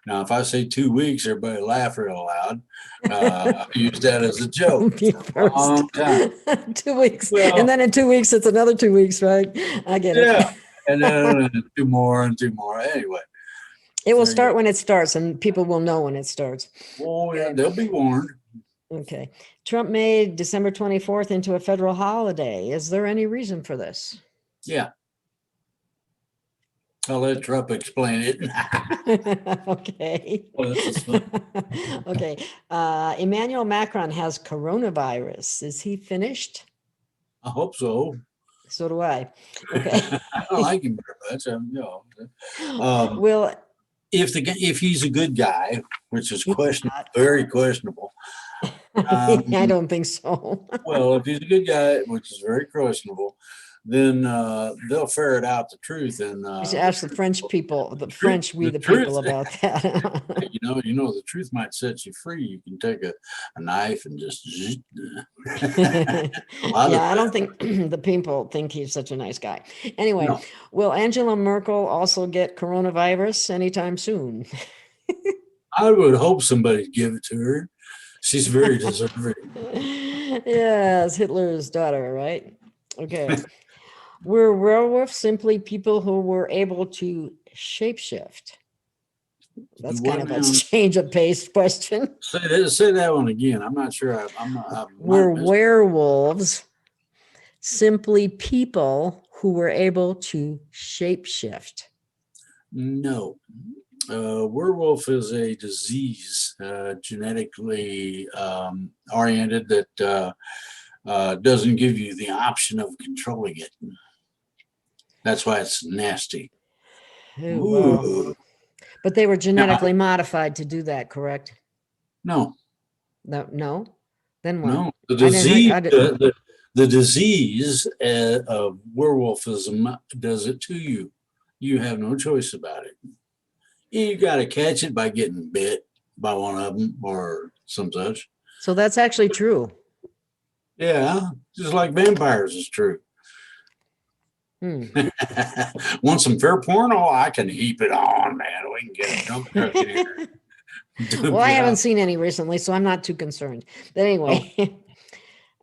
Now, if I say 2 weeks, everybody laugh real loud. I use that as a joke. Be Long time. 2 weeks. Well- And then in 2 weeks, it's another 2 weeks, right? I get it. Yeah. And then 2 more and 2 more. Anyway. It will There you start go. when it starts, and people will know when it starts. Oh, yeah, they'll be warned. Okay. Trump made December 24th into a federal holiday. Is there any reason for this? Yeah. I'll let Trump explain it. Okay. Well, this is fun. Okay. Emmanuel Macron has coronavirus. Is he finished? I hope so. So do I. Okay. I don't like him very much. Will If he's a good guy, which is questionable, very questionable. I don't think so. Well, if he's a good guy, which is very questionable, then they'll ferret out the truth. And You should ask the French people, the French, we the truth- people about that. the truth might set you free. You can take a knife and just. Yeah, I don't think the people think he's such a nice guy. Anyway, No. will Angela Merkel also get coronavirus anytime soon? I would hope somebody'd give it to her. She's very deserving. Yes, Hitler's daughter, right? Okay. Were werewolves simply people who were able to shapeshift? That's kind of a change of pace question. Say that one again. I'm not sure. I'm not. Were werewolves simply people who were able to shapeshift? No. Werewolf is a disease, genetically oriented, that doesn't give you the option of controlling it. That's why it's nasty. Ooh, wow. Ooh. But they were genetically modified to do that, correct? No, No? Then what? no. The I didn't- disease, I didn't- the disease of werewolfism does it to you. You have no choice about it. You got to catch it by getting bit by one of them or some such. So that's actually true. Yeah, just like vampires is true. Hmm. Want some fair porn? Oh, I can heap it on, man. We can get a jump truck in here. Well, I haven't Yeah. seen any recently, so I'm not too concerned. But Oh, anyway,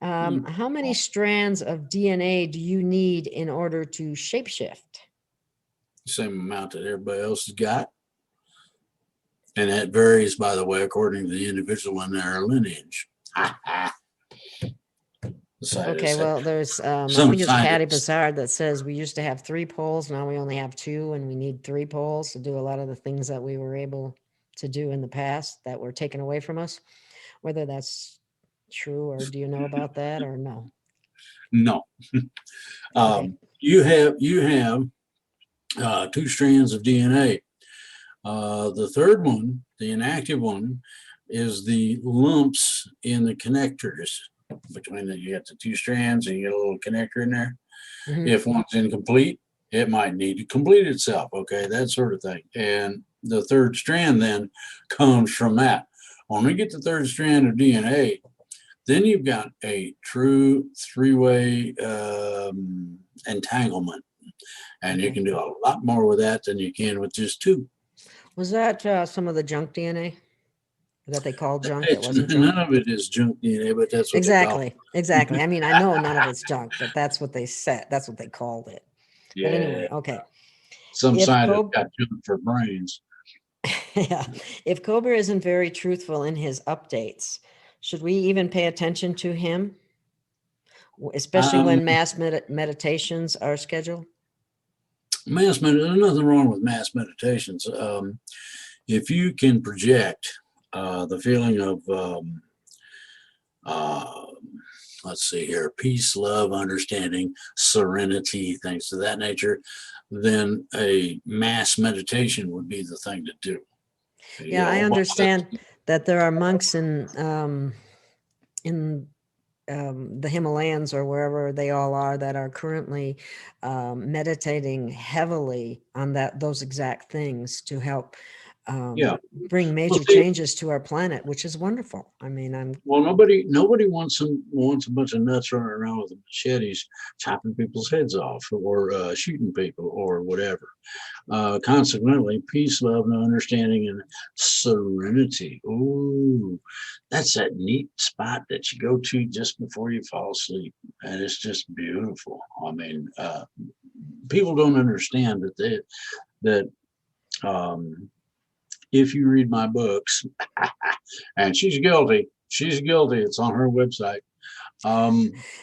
hmm. how many strands of DNA do you need in order to shapeshift? Same amount that everybody else has got. And that varies, by the way, according to the individual in their lineage. Okay, well, there's, I Some think it's Patty scientists. Bassard that says we used to have 3 poles, now we only have 2, and we need 3 poles to do a lot of the things that we were able to do in the past that were taken away from us. Whether that's true, or do you know about that, or no? No. Okay. You have 2 strands of DNA. The third one, the inactive one, is the lumps in the connectors between you got the 2 strands and you get a little connector in there. Mhm. If one's incomplete, it might need to complete itself. Okay, that sort of thing. And the third strand then comes from that. When we get the third strand of DNA, then you've got a true 3-way entanglement. And you Okay. can do a lot more with that than you can with just 2. Was that some of the junk DNA that they called junk that It's wasn't none junk? of it is junk DNA, but that's what they call Exactly. Exactly. I mean, I know none of it's junk, but that's what they said. That's what they called it. But Yeah. anyway, okay. Some If scientists Cobra, got junk for brains. yeah, if Cobra isn't very truthful in his updates, should we even pay attention to him, especially Um, when mass meditations are scheduled? there's nothing wrong with mass meditations. If you can project the feeling of, uh, let's see here, peace, love, understanding, serenity, things of that nature, then a mass meditation would be the thing to do. You Yeah, I know, understand that there are monks in the Himalayas or wherever they all are that are currently meditating heavily on those exact things to help yeah. bring Well, major see, changes to our planet, which is wonderful. I mean, well, nobody wants a bunch of nuts running around with machetes chopping people's heads off or shooting people or whatever. Consequently, peace, love, and understanding, and serenity. Ooh, that's that neat spot that you go to just before you fall asleep, and it's just beautiful. I mean, people don't understand that um, if you read my books, and she's guilty. She's guilty. It's on her website.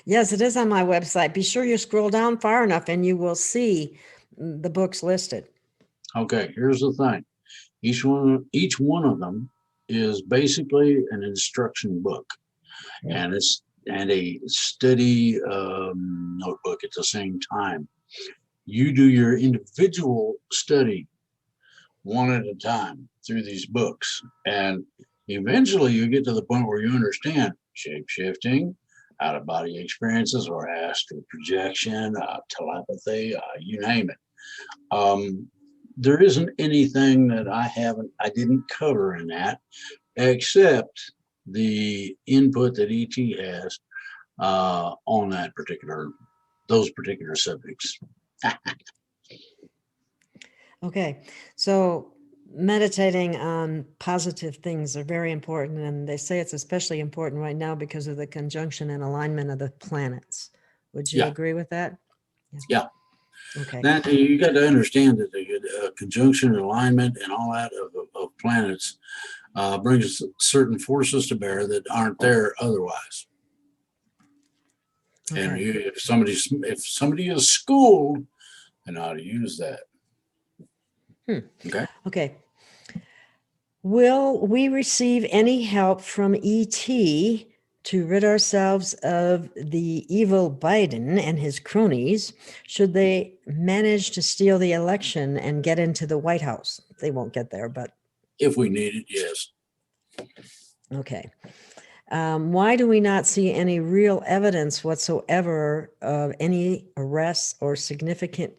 yes, it is on my website. Be sure you scroll down far enough and you will see the books listed. Okay, here's the thing. Each one of them is basically an instruction book, and a study notebook at the same time. You do your individual study one at a time through these books, and eventually you get to the point where you understand shape shifting, out of body experiences, or astral projection, telepathy, you name it. There isn't anything that I didn't cover in that, except the input that ET has on those particular subjects. Okay, so meditating on positive things are very important, and they say it's especially important right now because of the conjunction and alignment of the planets. Would you Yeah, agree with that? Yeah. yeah. Okay. That you got to understand that the conjunction, alignment, and all that of planets brings certain forces to bear that aren't there otherwise. And Okay. if somebody is schooled and how to use that. Okay. Okay. Will we receive any help from ET to rid ourselves of the evil Biden and his cronies should they manage to steal the election and get into the White House? They won't get there, but If we need it, yes. okay. Why do we not see any real evidence whatsoever of any arrests or significant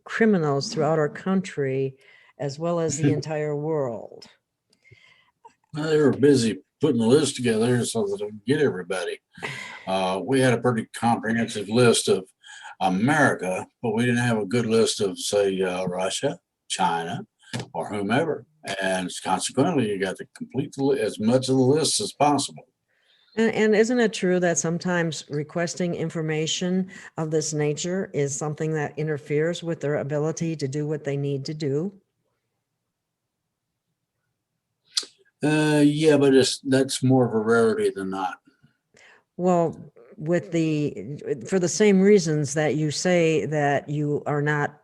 criminals throughout our country, as well as the entire world? Well, they were busy putting the list together so that they could get everybody. We had a pretty comprehensive list of America, but we didn't have a good list of, say, Russia, China, or whomever. And consequently, you got to complete as much of the list as possible. And isn't it true that sometimes requesting information of this nature is something that interferes with their ability to do what they need to do? Yeah, but that's more of a rarity than not. Well, for the same reasons that you say that you are not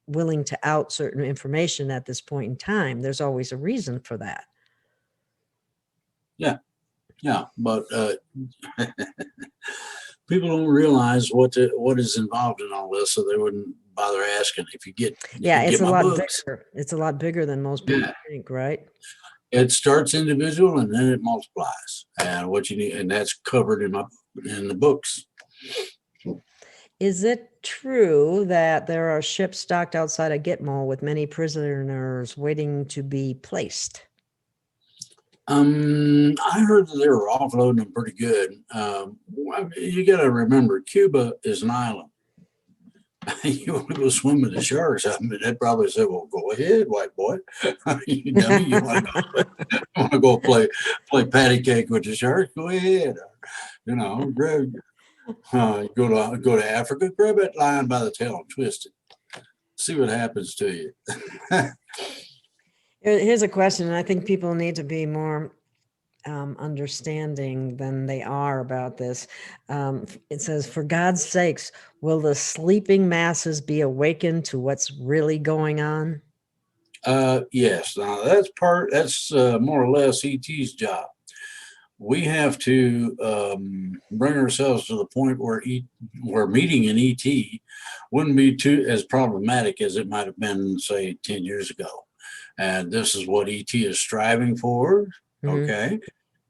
willing to out certain information at this point in time, there's always a reason for that. Yeah, but people don't realize what is involved in all this, so they wouldn't bother asking. If you get It's a my lot books, bigger. It's a lot bigger than most people think, right? it starts individual and then it multiplies, and what you need, and that's covered in the books. Is it true that there are ships docked outside of Gitmo with many prisoners waiting to be placed? I heard that they were offloading them pretty good. You got to remember, Cuba is an island. You want to go swim with the sharks? I mean, they'd probably say, "Well, go ahead, white boy. You dummy, you want to go play patty cake with the sharks? Go ahead. You know, grab, go to Africa, grab that lion by the tail and twist it. See what happens to you." Here's a question, and I think people need to be more understanding than they are about this. It says, "For God's sakes, will the sleeping masses be awakened to what's really going on?" Yes. Now that's more or less ET's job. We have to bring ourselves to the point where meeting an ET wouldn't be as problematic as it might have been, say, 10 years ago. And this is what ET is striving for. Mhm. Okay.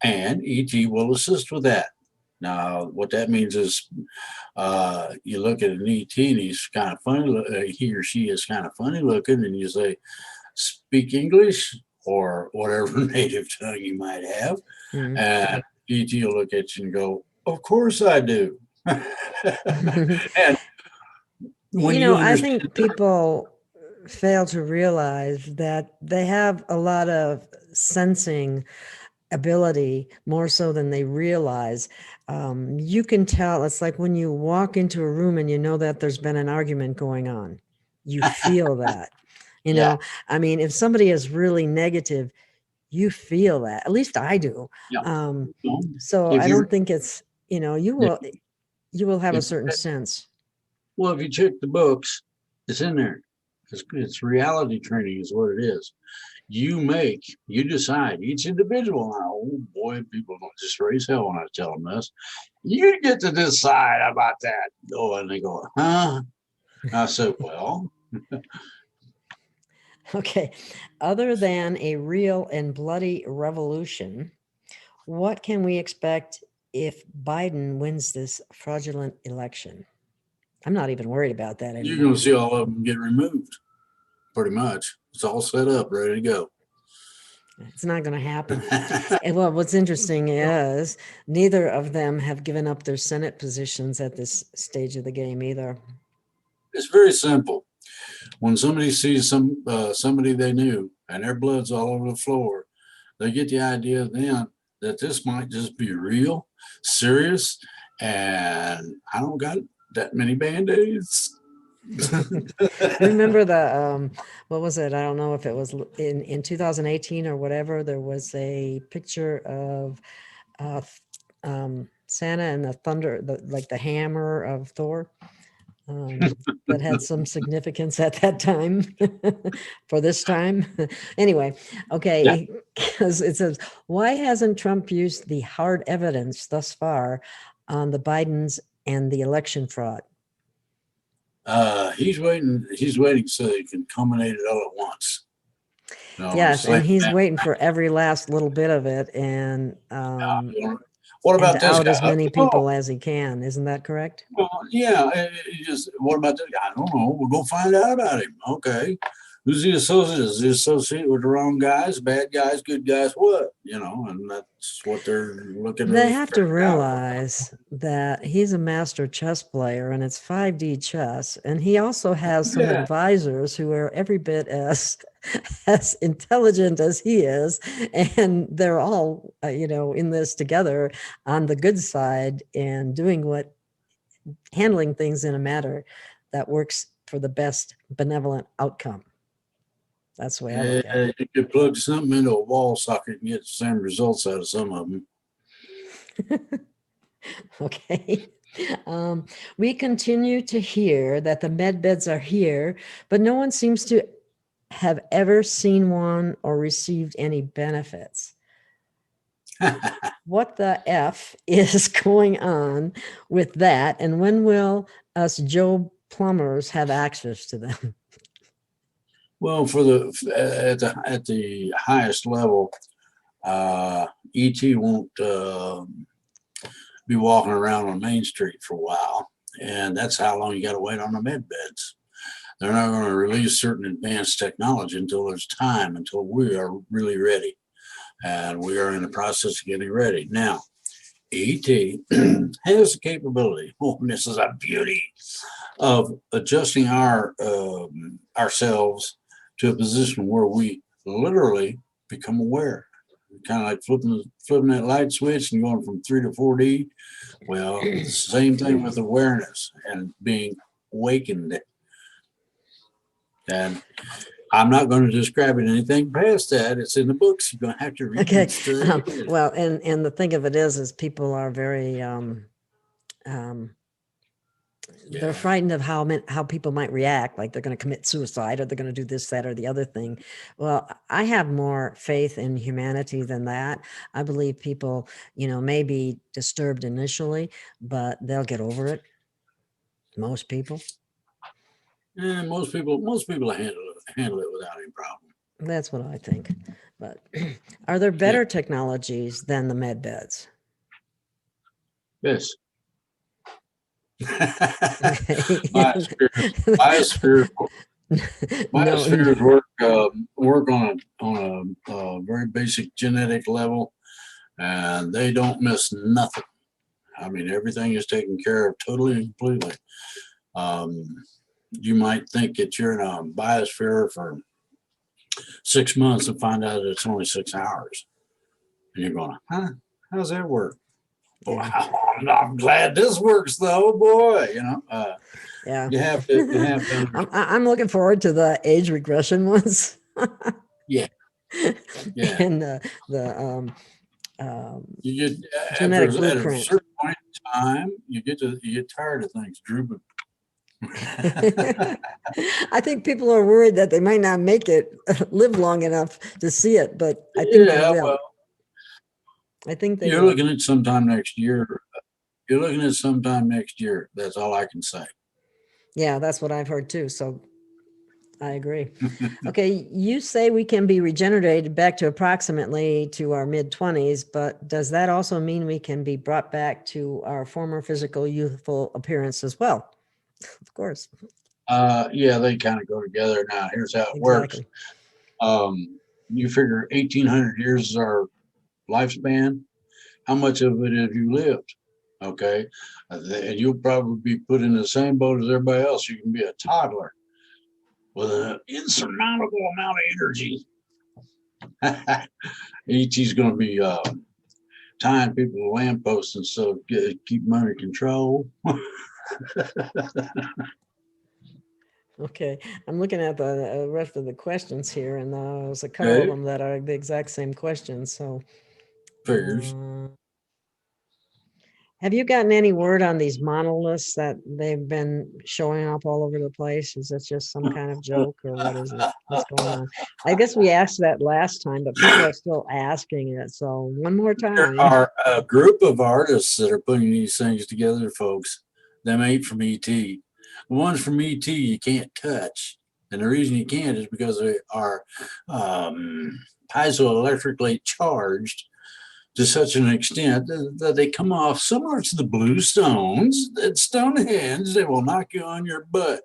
And ET will assist with that. Now, what that means is you look at an ET and he's kind of funny. He or she is kind of funny looking, and you say, "Speak English," or whatever native tongue you might have. Mhm. And ET will look at you and go, "Of course I do." And when I think people fail to realize that they have a lot of sensing ability, more so than they realize. You can tell. It's like when you walk into a room and you know that there's been an argument going on. You feel that. Yeah. I mean, if somebody is really negative, you feel that. At least I do. Yeah. So If I you don't think it's, you will have a certain sense. Well, if you check the books, it's in there. It's reality training is what it is. You decide, each individual. Now, oh boy, people don't just raise hell when I tell them this. You get to decide about that. Oh, and they go, "Huh?" I said, "Well." Okay. Other than a real and bloody revolution, what can we expect if Biden wins this fraudulent election? I'm not even worried about that You're anymore. going to see all of them get removed. Pretty much. It's all set up, ready to go. It's not going to happen. And well, what's interesting is neither of them have given up their Senate positions at this stage of the game either. It's very simple. When somebody sees somebody they knew and their blood's all over the floor, they get the idea then that this might just be real, serious, and I don't got that many Band-Aids. Remember what was it? I don't know if it was in 2018 or whatever. There was a picture of Santa and the thunder, the hammer of Thor. That had some significance at that time for this time. Anyway, okay, because it says, "Why hasn't Trump used the hard evidence thus far on the Bidens and the election fraud?" He's waiting so he can culminate it all at once. Yes, and he's waiting for every last little bit of it, and what about and this out guy? as many people as he can. Isn't that correct? Well, yeah. What about this guy? I don't know. We'll go find out about him. Okay. Who's the associate? Is he associated with the wrong guys, bad guys, good guys? What? And that's what they're looking. They have to realize that he's a master chess player, and it's 5D chess. And he also has some advisors who are every bit as as intelligent as he is, and they're all, in this together on the good side and handling things in a manner that works for the best benevolent outcome. That's the way I look at it. You could plug something into a wall socket and get the same results out of some of them. Okay. We continue to hear that the med beds are here, but no one seems to have ever seen one or received any benefits. What the F is going on with that? And when will us Joe plumbers have access to them? Well, at the highest level, ET won't be walking around on Main Street for a while, and that's how long you got to wait on the med beds. They're not going to release certain advanced technology until there's time, until we are really ready, and we are in the process of getting ready now. ET has the capability, and this is a beauty, of adjusting ourselves to a position where we literally become aware. Kind of like flipping that light switch and going from 3 to 4D. Well, same thing with awareness and being awakened. And I'm not going to describe it anything past that. It's in the books. You're going to have to read it. Well, and the thing of it is people are very they're frightened of how people might react, like they're going to commit suicide or they're going to do this, that, or the other thing. Well, I have more faith in humanity than that. I believe people, may be disturbed initially, but they'll get over it. Most people. And most people handle it without any problem. That's what I think. But are there better technologies than the med beds? Yes. Biospheres work on a very basic genetic level, and they don't miss nothing. I mean, everything is taken care of totally and completely. You might think that you're in a biosphere for 6 months and find out that it's only 6 hours, and you're going, huh? How's that work? Wow, I'm glad this works though, boy. Yeah. You have to. I'm looking forward to the age regression ones. Yeah. And you get genetic at a blueprint. certain point in time, you get tired of things drooping. I think people are worried that they might not make it live long enough to see it, but I think they will. Well, I think you're looking at sometime next year. You're looking at sometime next year. That's all I can say. Yeah, that's what I've heard too. So I agree. Okay, you say we can be regenerated back to approximately to our mid-20s, but does that also mean we can be brought back to our former physical, youthful appearance as well? Of course. Yeah, they kind of go together. Now, here's how it works. You figure 1,800 years is our lifespan. How much of it have you lived? Okay, and you'll probably be put in the same boat as everybody else. You can be a toddler with an insurmountable amount of energy. ET's going to be tying people to lampposts and so keep them under control. Okay, I'm looking at the rest of the questions here, and there's a couple of them that are the exact same questions. So, figures. Have you gotten any word on these monoliths that they've been showing up all over the place? Is that just some kind of joke, or what is it? What's going on? I guess we asked that last time, but people are still asking it. So one more time. There are a group of artists that are putting these things together, folks. Them ain't from ET. The ones from ET you can't touch. And the reason you can't is because they are piezoelectrically charged to such an extent that they come off similar to the blue stones at Stonehenge. They will knock you on your butt.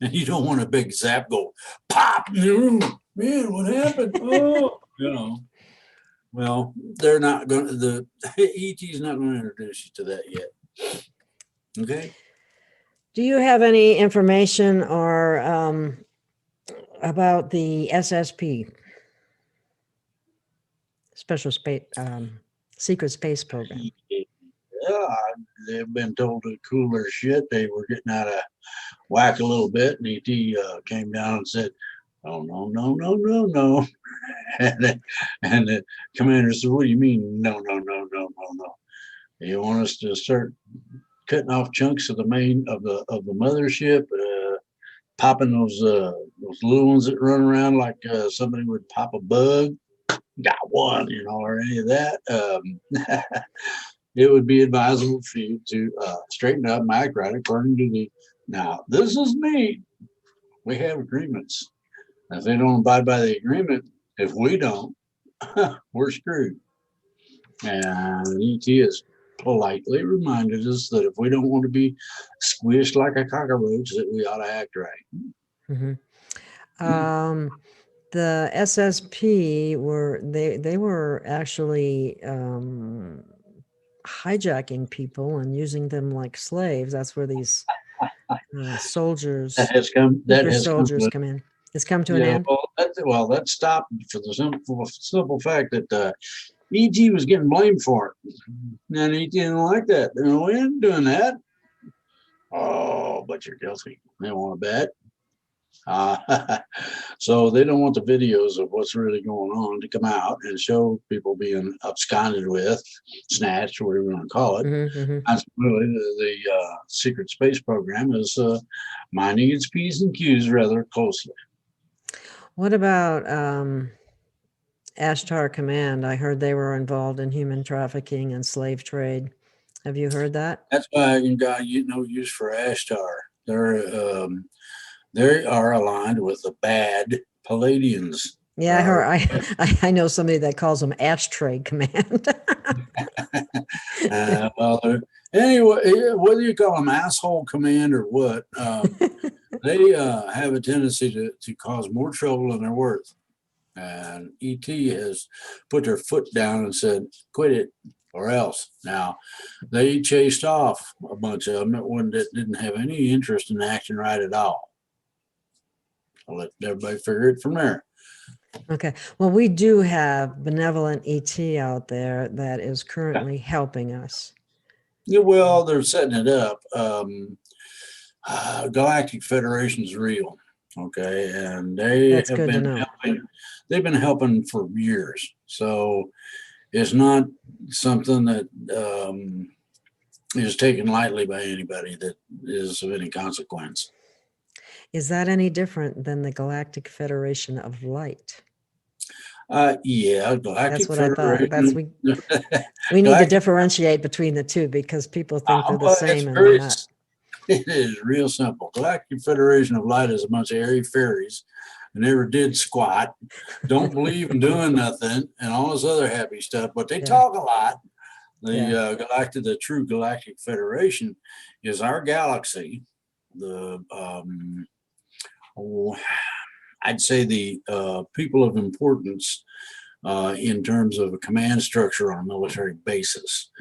And you don't want a big zap go, pop, no, man, what happened? Oh, Well, they're not going to, the ET's not going to introduce you to that yet. Okay. Do you have any information or about the SSP, Special Space Secret Space Program? Yeah, they've been told to cool their shit. They were getting out of whack a little bit, and ET came down and said, "Oh no, no, no, no, no," and the commander said, "What do you mean, no, no, no, no, no, no? You want us to start cutting off chunks of the main of the mothership, popping those little ones that run around like somebody would pop a bug? Got one, or any of that." It would be advisable for you to straighten up and act right according to the. Now, this is me. We have agreements. If they don't abide by the agreement, if we don't, we're screwed. And ET has politely reminded us that if we don't want to be squished like a cockroach, that we ought to act right. Mm-hmm. The SSP they were actually hijacking people and using them like slaves. That's where these soldiers, That has come. come in. It's come to an end. That stopped for the simple fact that ET was getting blamed for it, and ET didn't like that. We ain't doing that. Oh, but you're guilty. They want to bet. So they don't want the videos of what's really going on to come out and show people being absconded with, snatched, whatever you want to call it. Mm-hmm. Consequently, the secret space program is minding its P's and Q's rather closely. What about Ashtar Command? I heard they were involved in human trafficking and slave trade. Have you heard that? That's why I got no use for Ashtar. They are aligned with the bad Palladians. Yeah, I heard. I know somebody that calls them Ashtray Command. Anyway, whether you call them asshole command or what, they have a tendency to cause more trouble than they're worth. And ET has put their foot down and said, "Quit it, or else." Now, they chased off a bunch of them that didn't have any interest in acting right at all. I'll let everybody figure it from there. Okay. Well, we do have benevolent ET out there that is currently helping us. Yeah, well, they're setting it up. Galactic Federation's real, okay, and That's good to know. They've been helping for years, so it's not something that is taken lightly by anybody that is of any consequence. Is that any different than the Galactic Federation of Light? Yeah, Galactic That's what Federation. I thought. We need to differentiate between the two because people think they're the same and they're not. It is real simple. Galactic Federation of Light is a bunch of airy fairies and never did squat, don't believe in doing nothing, and all this other happy stuff, but they talk a lot. The true Galactic Federation is our galaxy. I'd say the people of importance in terms of a command structure on a military basis.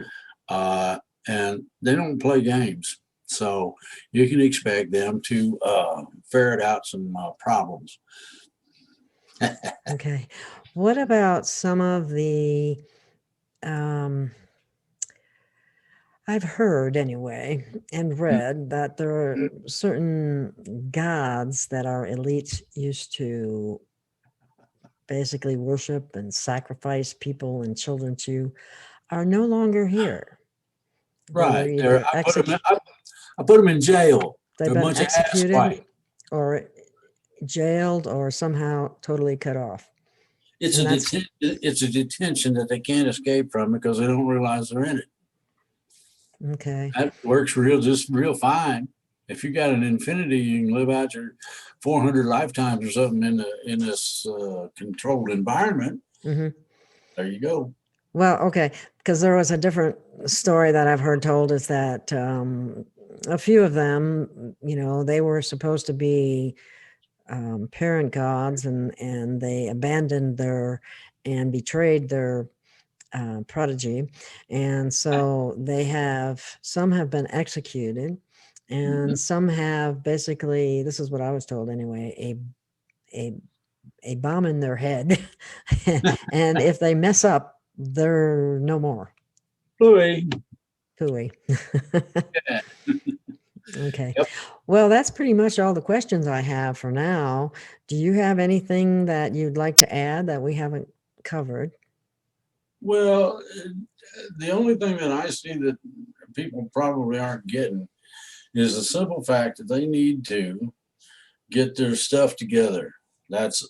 And they don't play games. So you can expect them to ferret out some problems. Okay. What about some of the, I've heard anyway, and read that there are certain gods that our elites used to basically worship and sacrifice people and children to are no longer here. Right. I put them in jail. They've been executed or jailed or somehow totally cut off. It's a detention that they can't escape from because they don't realize they're in it. Okay. That works real fine. If you got an infinity, you can live out your 400 lifetimes or something in this controlled environment. Mm-hmm. There you go. Well, okay, because there was a different story that I've heard told is that a few of them, they were supposed to be parent gods, and they abandoned and betrayed their prodigy, and so some have been executed, and some have basically, this is what I was told anyway, a bomb in their head. And if they mess up, they're no more. Louis. Pooey. Yeah. Okay. Yep. Well, that's pretty much all the questions I have for now. Do you have anything that you'd like to add that we haven't covered? Well, the only thing that I see that people probably aren't getting is the simple fact that they need to get their stuff together. That's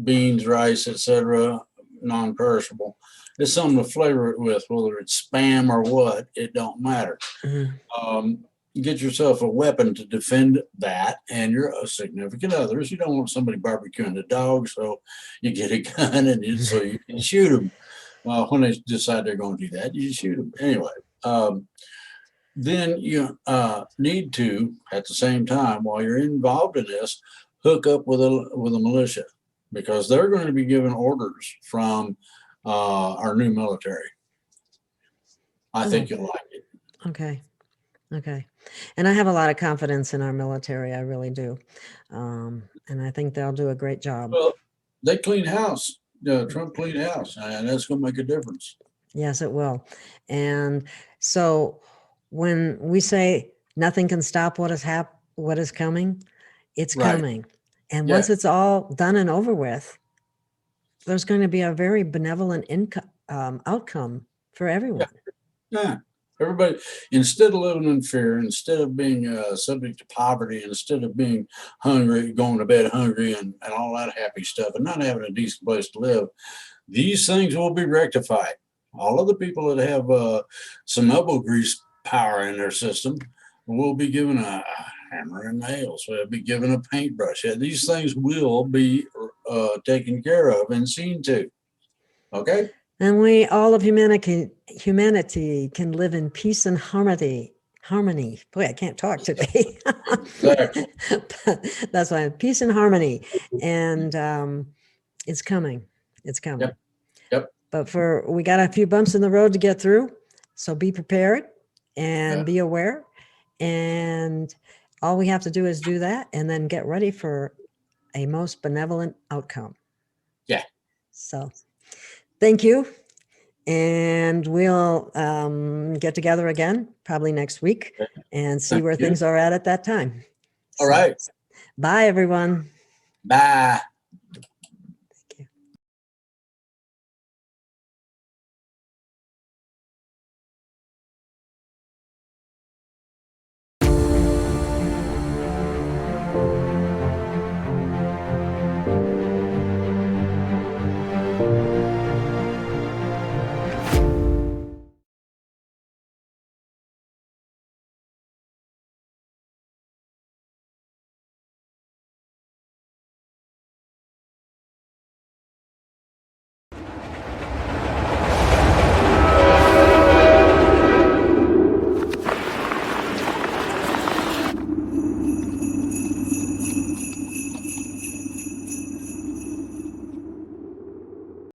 beans, rice, etc., non-perishable. It's something to flavor it with, whether it's Spam or what, it don't matter. Mhm. Get yourself a weapon to defend that and your significant others. You don't want somebody barbecuing the dog, so you get a gun so you can shoot them. Well, when they decide they're going to do that, you shoot them anyway. Then you need to, at the same time, while you're involved in this, hook up with a militia, because they're going to be given orders from our new military. I think you'll like it. Okay. Okay. And I have a lot of confidence in our military. I really do. And I think they'll do a great job. Well, they clean house. Trump cleaned house, and that's going to make a difference. Yes, it will. And so when we say nothing can stop what is coming, it's Right. coming. And Yeah. once it's all done and over with, there's going to be a very benevolent outcome for everyone. Yeah. Everybody, instead of living in fear, instead of being subject to poverty, instead of being hungry, going to bed hungry and all that happy stuff, and not having a decent place to live, these things will be rectified. All of the people that have some elbow grease power in their system will be given a hammer and nails. They'll be given a paintbrush. Yeah, these things will be taken care of and seen to. Okay? And we, all of humanity can live in peace and harmony. Boy, I can't talk today. Exactly. But that's why peace and harmony. And it's coming. It's coming. Yep. But we got a few bumps in the road to get through. So be prepared and be aware. And all we have to do is do that and then get ready for a most benevolent outcome. Yeah. So thank you. And we'll get together again, probably next week, and see where things are at that time. All right. Bye, everyone. Bye.